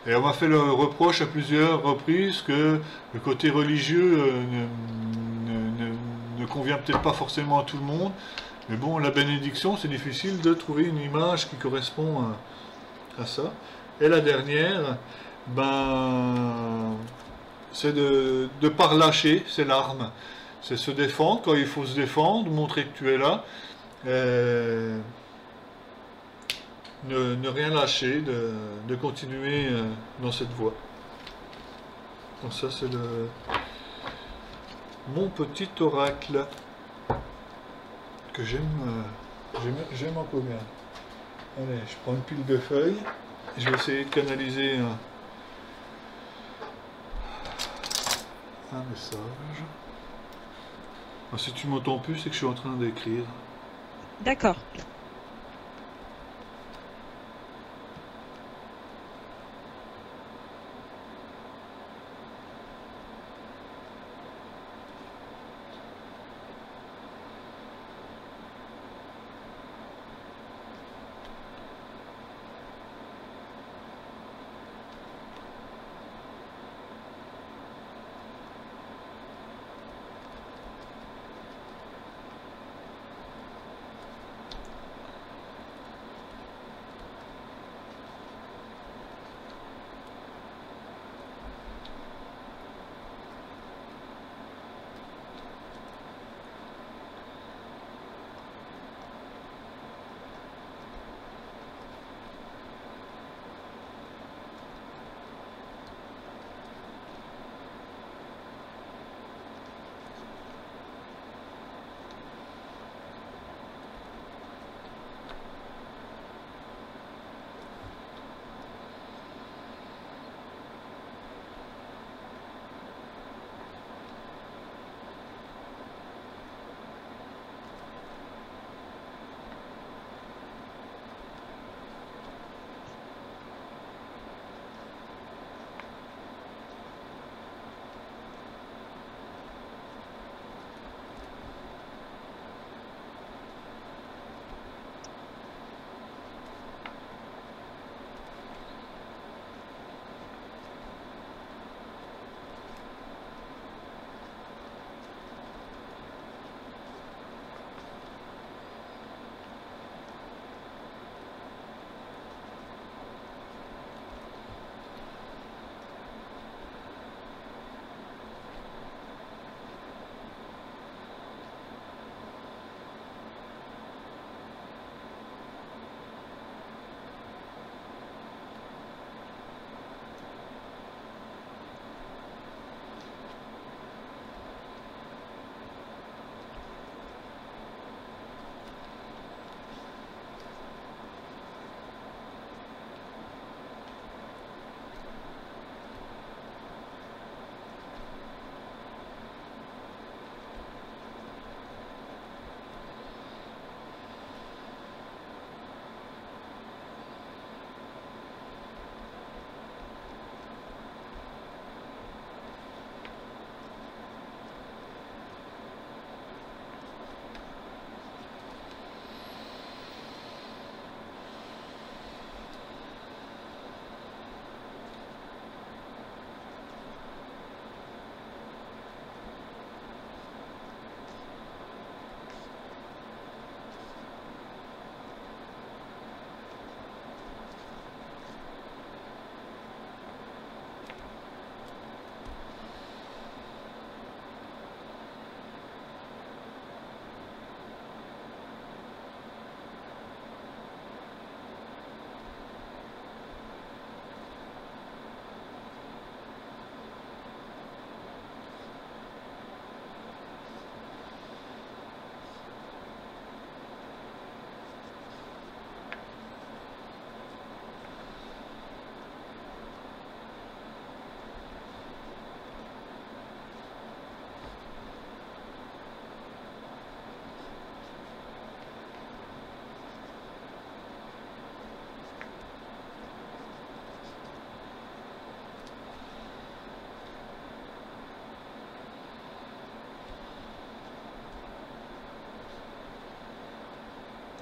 Et on m'a fait le reproche à plusieurs reprises que le côté religieux ne convient peut-être pas forcément à tout le monde. Mais bon, la bénédiction, c'est difficile de trouver une image qui correspond à ça. Et la dernière, ben, c'est de pas relâcher, c'est l'arme. C'est se défendre quand il faut se défendre, montrer que tu es là. Ne rien lâcher, de continuer dans cette voie. Donc ça, c'est mon petit oracle que j'aime encore bien. Allez, je prends une pile de feuilles. Je vais essayer de canaliser un message. Si tu m'entends plus, c'est que je suis en train d'écrire. D'accord.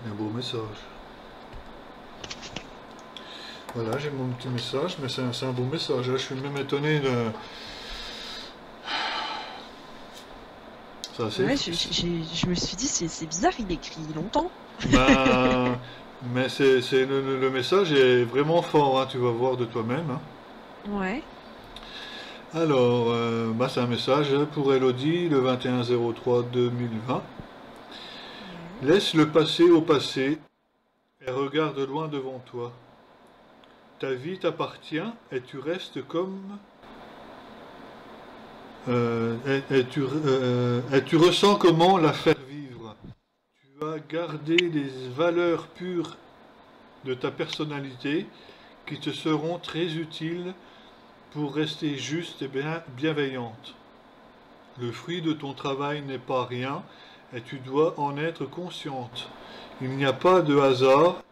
Un beau message. Voilà, j'ai mon petit message, mais c'est un beau message. Là, je suis même étonné de... Ça, Ouais, je me suis dit, c'est bizarre, il écrit longtemps. Ben, mais le message est vraiment fort, hein, tu vas voir de toi-même. Hein. Ouais. Alors, bah, c'est un message pour Elodie, le 21/03/2020. Ouais. Laisse le passé au passé et regarde loin devant toi. Ta vie t'appartient et tu restes comme... et tu ressens comment la faire vivre. Tu as gardé les valeurs pures de ta personnalité qui te seront très utiles pour rester juste et bienveillante. Le fruit de ton travail n'est pas rien et tu dois en être consciente. Il n'y a pas de hasard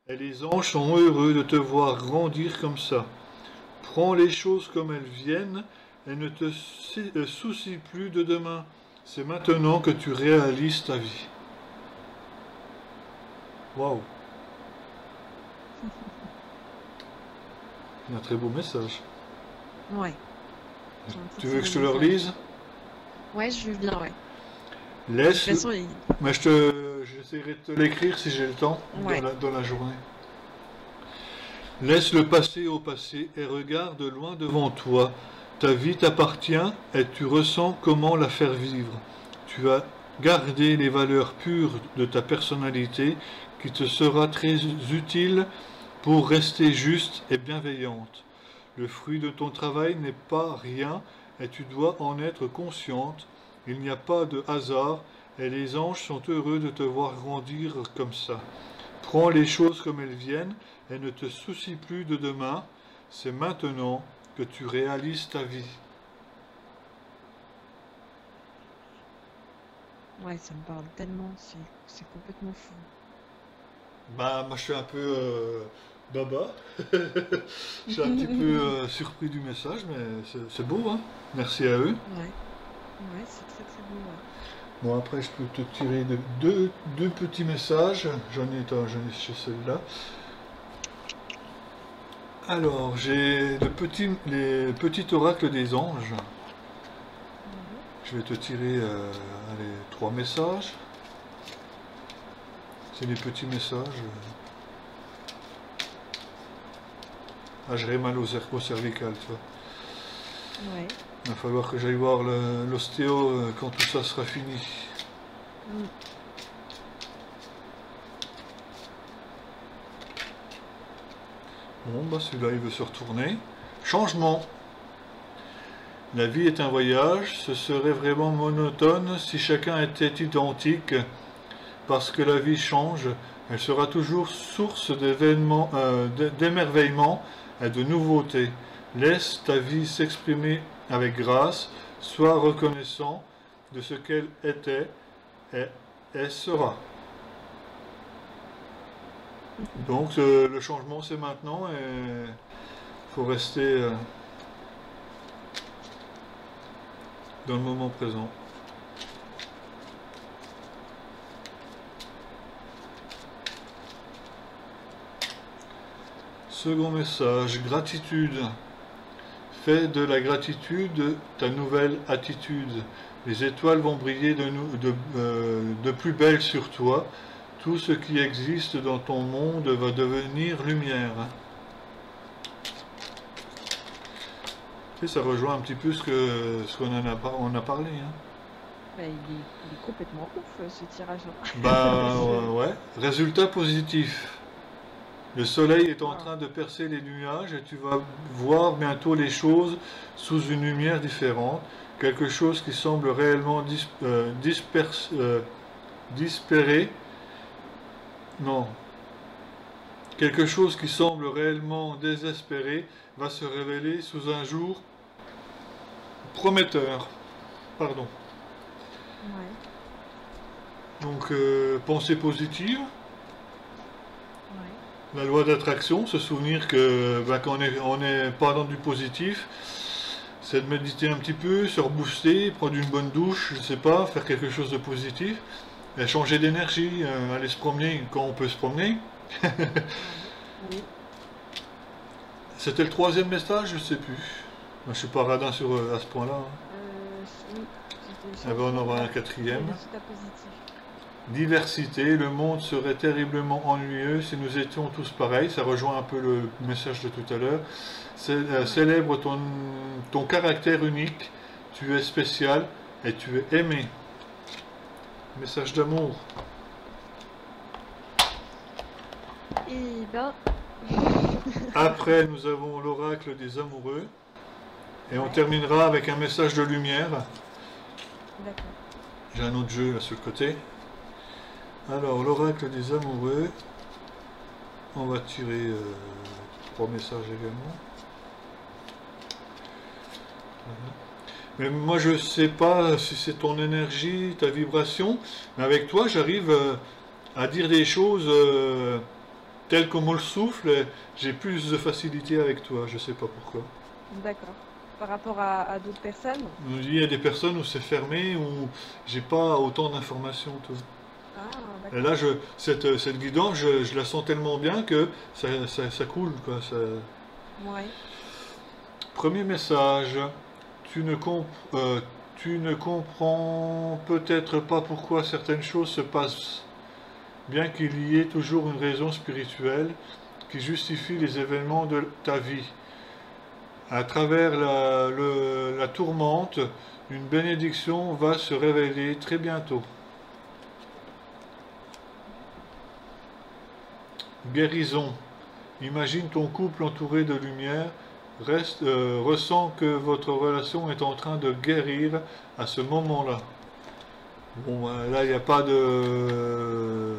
et les anges sont heureux de te voir grandir comme ça. Prends les choses comme elles viennent et ne te soucie plus de demain. C'est maintenant que tu réalises ta vie. Waouh! Un très beau message. Ouais. Tu veux que je te le relise? Ouais, je veux bien, ouais. De toute Laisse. façon, Mais j'essaierai de te l'écrire si j'ai le temps ouais. dans la journée. Laisse le passé au passé et regarde loin devant toi. Ta vie t'appartient et tu ressens comment la faire vivre. Tu as gardé les valeurs pures de ta personnalité qui te sera très utile pour rester juste et bienveillante. Le fruit de ton travail n'est pas rien et tu dois en être consciente. Il n'y a pas de hasard et les anges sont heureux de te voir grandir comme ça. Prends les choses comme elles viennent et ne te soucie plus de demain. C'est maintenant que tu réalises ta vie. Ouais, ça me parle tellement, c'est complètement fou. Bah, moi je suis un peu baba. Je suis un petit peu surpris du message, mais c'est beau, hein. Merci à eux. Ouais, ouais, c'est très très beau, ouais. Bon, après, je peux te tirer deux petits messages. J'en ai chez celui-là. Alors, j'ai les petits oracles des anges. Mhm. Je vais te tirer allez, 3 messages. C'est les petits messages. Ah, j'ai mal au cervical, tu vois. Ouais. Il va falloir que j'aille voir l'ostéo quand tout ça sera fini. Mm. Bon, bah celui-là, il veut se retourner. Changement. La vie est un voyage. Ce serait vraiment monotone si chacun était identique. Parce que la vie change. Elle sera toujours source d'émerveillement et de nouveautés. Laisse ta vie s'exprimer avec grâce. Sois reconnaissant de ce qu'elle était et sera. Donc le changement c'est maintenant et il faut rester dans le moment présent. Second message, gratitude. Fais de la gratitude ta nouvelle attitude. Les étoiles vont briller de plus belle sur toi. Tout ce qui existe dans ton monde va devenir lumière. Tu sais, ça rejoint un petit peu ce qu'on on a parlé. Hein. Bah, il est complètement ouf ce tirage-là. Bah ouais. Résultat positif. Le soleil est en Ah. train de percer les nuages et tu vas voir bientôt les choses sous une lumière différente. Quelque chose qui semble réellement dispéré. Non. Quelque chose qui semble réellement désespéré va se révéler sous un jour prometteur. Pardon. Ouais, Donc, pensée positive. ouais. La loi d'attraction, se souvenir que quand on est pas dans du positif, c'est de méditer un petit peu, se rebooster, prendre une bonne douche, je sais pas, faire quelque chose de positif. Et changer d'énergie, aller se promener quand on peut se promener. Oui. C'était le troisième message, je sais plus. Moi, je suis pas radin sur, à ce point-là, hein. Oui, c'était Ah ben, on changement aura un de quatrième. résultat positif. Diversité, le monde serait terriblement ennuyeux si nous étions tous pareils. Ça rejoint un peu le message de tout à l'heure. Ouais. Célèbre ton caractère unique. Tu es spécial et tu es aimé. Message d'amour. Et ben, Après, nous avons l'oracle des amoureux. Et on ouais, terminera avec un message de lumière. d'accord. J'ai un autre jeu là sur le côté. Alors, l'oracle des amoureux. On va tirer trois messages également. Voilà. Mais moi, je sais pas si c'est ton énergie, ta vibration, mais avec toi, j'arrive à dire des choses telles comme on le souffle. Et j'ai plus de facilité avec toi, je sais pas pourquoi. D'accord. Par rapport à d'autres personnes? Il y a des personnes où c'est fermé, où j'ai pas autant d'informations, toi. Ah, Et d'accord. là, cette guidance, je la sens tellement bien que ça coule, quoi. Ouais. Premier message. Tu ne, comp- euh, tu ne comprends peut-être pas pourquoi certaines choses se passent, bien qu'il y ait toujours une raison spirituelle qui justifie les événements de ta vie. À travers la tourmente, une bénédiction va se révéler très bientôt. Guérison. Imagine ton couple entouré de lumière. Ressens que votre relation est en train de guérir à ce moment-là. Bon, là, il n'y a pas de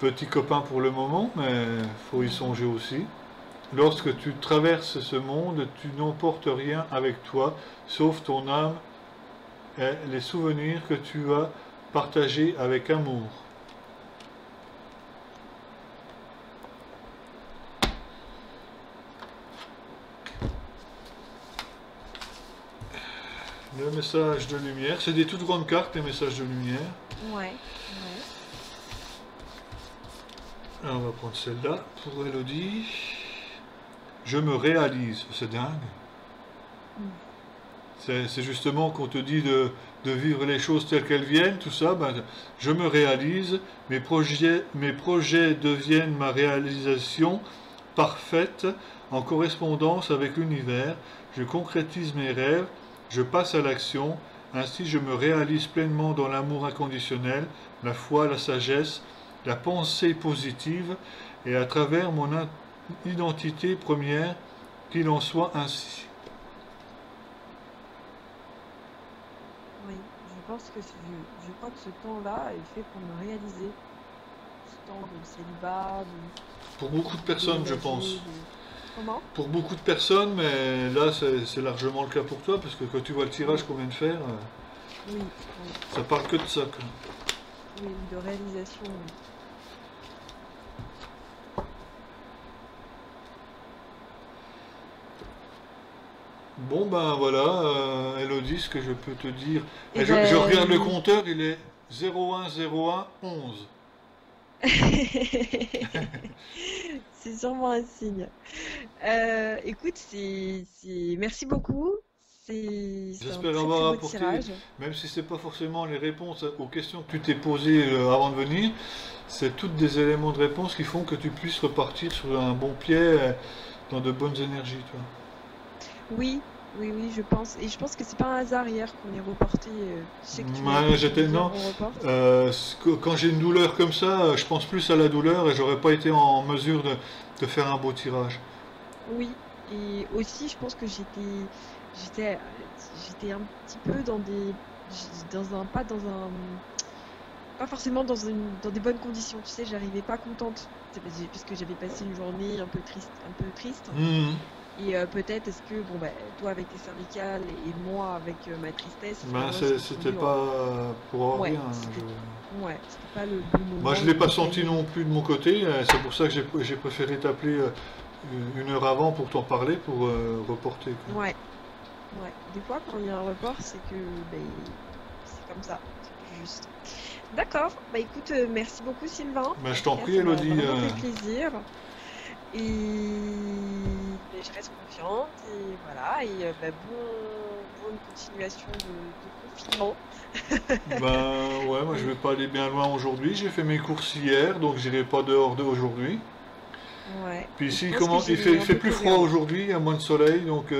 petit copain pour le moment, mais faut y Mhm. songer aussi. Lorsque tu traverses ce monde, tu n'emportes rien avec toi, sauf ton âme et les souvenirs que tu as partagés avec amour. Le message de lumière, c'est des toutes grandes cartes, les messages de lumière. Ouais. Ouais. Alors, on va prendre celle-là pour Elodie. Je me réalise, c'est dingue. Mm. C'est justement qu'on te dit de vivre les choses telles qu'elles viennent, tout ça. Ben, je me réalise, mes projets deviennent ma réalisation parfaite en correspondance avec l'univers. Je concrétise mes rêves, je passe à l'action. Ainsi, je me réalise pleinement dans l'amour inconditionnel, la foi, la sagesse, la pensée positive et à travers mon identité première, qu'il en soit ainsi. Oui. Je pense que je crois que ce temps-là est fait pour me réaliser. Ce temps de célibat, Pour beaucoup de de personnes, je pense. déménager, de... Comment? Pour beaucoup de personnes, mais là, c'est largement le cas pour toi, parce que quand tu vois le tirage Oui. qu'on vient de faire, Oui. Oui. ça parle que de ça, quoi. Oui, de réalisation, oui. Bon, ben voilà, Elodie, ce que je peux te dire. Eh Et je regarde le ben, compteur, il est 010111. c'est sûrement un signe. Écoute, merci beaucoup. C'est un J'espère très très avoir beau apporté, tirage. même si c'est pas forcément les réponses aux questions que tu t'es posées avant de venir, c'est toutes des éléments de réponse qui font que tu puisses repartir sur un bon pied, dans de bonnes énergies, toi. Oui, oui, oui, je pense. Et je pense que c'est pas un hasard hier qu'on ait reporté. Je sais que tu me disais Non, on reporte. quand j'ai une douleur comme ça, je pense plus à la douleur et j'aurais pas été en mesure de faire un beau tirage. Oui. Et aussi, je pense que j'étais, j'étais un petit peu dans un, pas forcément dans des bonnes conditions. Tu sais, j'arrivais pas contente. Parce que j'avais passé une journée un peu triste, un peu triste. Mhm. Et peut-être est-ce que, bon, bah, toi avec tes cervicales et moi avec ma tristesse, Ben, finalement, est-ce qu'on s'est c'était mis en... pas pour Ouais, rien, hein, c'était pas le bon moi, je moment l'ai ni pas le senti timing. non plus de mon côté. C'est pour ça que j'ai préféré t'appeler une heure avant pour t'en parler, pour reporter, quoi. Ouais, ouais. Des fois, quand il y a un report, c'est que comme ça, c'est plus juste. D'accord, bah écoute, merci beaucoup Sylvain. En Ben, je tout t'en cas, prie, ça m'a Elodie. vraiment fait plaisir. Et je reste confiante et voilà, et bah, bonne continuation de confinement. Ben ouais, moi je vais pas aller bien loin aujourd'hui. J'ai fait mes courses hier, donc j'irai pas dehors de aujourd'hui. Ouais, Puis et je ici, pense que comment j'irai il un fait peu plus courir froid moi. aujourd'hui, il y a moins de soleil, donc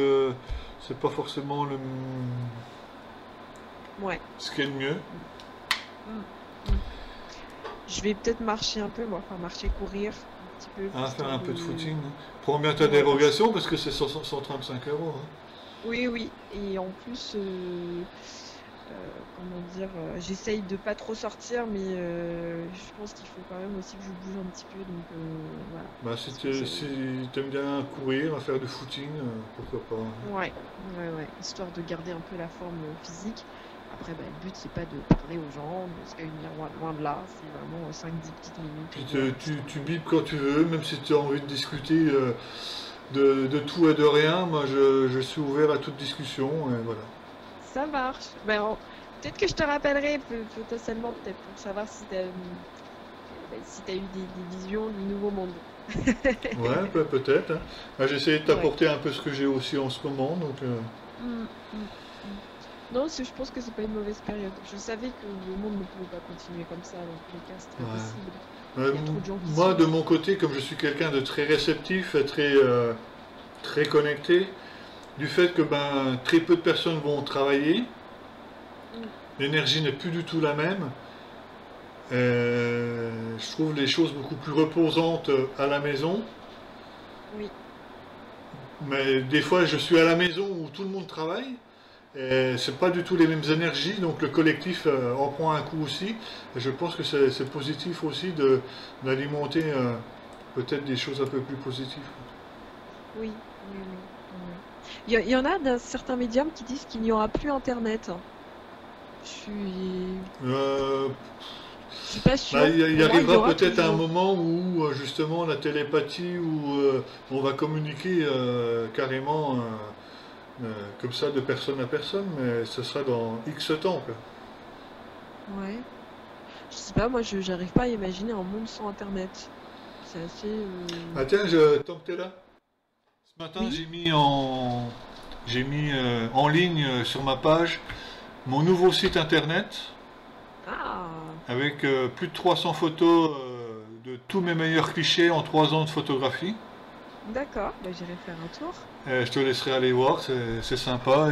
c'est pas forcément Ouais. ce qui est le mieux. Mm, mm. Je vais peut-être marcher un peu, moi, enfin marcher, courir un petit peu, Hein, faire histoire un peu de de... footing. Hein. Prends bien ta Ouais, dérogation parce que c'est 135 €. Hein. oui, oui, et en plus, comment dire, j'essaye de pas trop sortir, mais je pense qu'il faut quand même aussi que je bouge un petit peu, donc voilà, Bah, parce que c'est... si t'aimes bien courir, faire du footing, pourquoi pas. Hein. Ouais, ouais, ouais, histoire de garder un peu la forme physique. Après, bah, le but, c'est pas de parler aux gens, de se réunir loin de là, c'est vraiment 5-10 petites minutes, Puis et voilà, tu bipes quand tu veux, même si tu as envie de discuter de tout et de rien, moi je suis ouvert à toute discussion, et voilà. ça marche. Ben, peut-être que je te rappellerai potentiellement, peut-être, pour savoir si t'as eu des visions du nouveau monde. Ouais, peut-être. Hein. Bah, j'ai essayé de Ouais. t'apporter un peu ce que j'ai aussi en ce moment, donc Mm, mm, mm. Non, je pense que c'est pas une mauvaise période. Je savais que le monde ne pouvait pas continuer comme ça, dans tous les cas, c'est ouais. impossible. Il y a trop de gens qui Moi, de souffrent. mon côté, comme je suis quelqu'un de très réceptif et très connecté, du fait que ben, très peu de personnes vont travailler, Mm, l'énergie n'est plus du tout la même. Je trouve les choses beaucoup plus reposantes à la maison, oui, mais des fois je suis à la maison où tout le monde travaille, et c'est pas du tout les mêmes énergies, donc le collectif en prend un coup aussi. Et je pense que c'est positif aussi d'alimenter peut-être des choses un peu plus positives. oui, oui, oui, oui. Il y en a d'un certain médium qui disent qu'il n'y aura plus Internet. Euh, Je suis pas Bah, sûre. il Pour moi, il y arrivera aura peut-être un toujours. moment où justement la télépathie, où on va communiquer carrément comme ça de personne à personne, mais ce sera dans X temps, quoi. Ouais. Je sais pas, moi, j'arrive pas à imaginer un monde sans Internet. C'est assez. Ah tiens, tant que t'es là, ce matin Oui. j'ai mis en ligne sur ma page mon nouveau site internet Ah, avec plus de 300 photos de tous mes meilleurs clichés en 3 ans de photographie. d'accord. Bah, j'irai faire un tour. Je te laisserai aller voir, c'est sympa.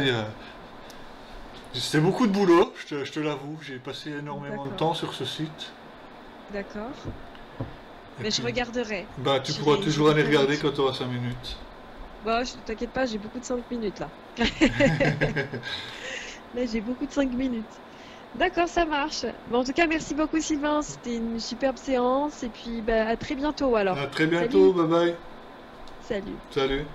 C'est beaucoup de boulot, je te l'avoue. J'ai passé énormément de D'accord. temps sur ce site. D'accord. Et Mais je puis, regarderai. bah, tu pourras toujours J'irai aller très regarder vite. quand tu auras 5 minutes. Bah, t'inquiète pas, j'ai beaucoup de 5 minutes là. Là, j'ai beaucoup de 5 minutes. D'accord, ça marche. Bon, en tout cas, merci beaucoup Sylvain. C'était une superbe séance. Et puis, bah, à très bientôt alors. À très bientôt, Salut. bye bye. Salut. Salut.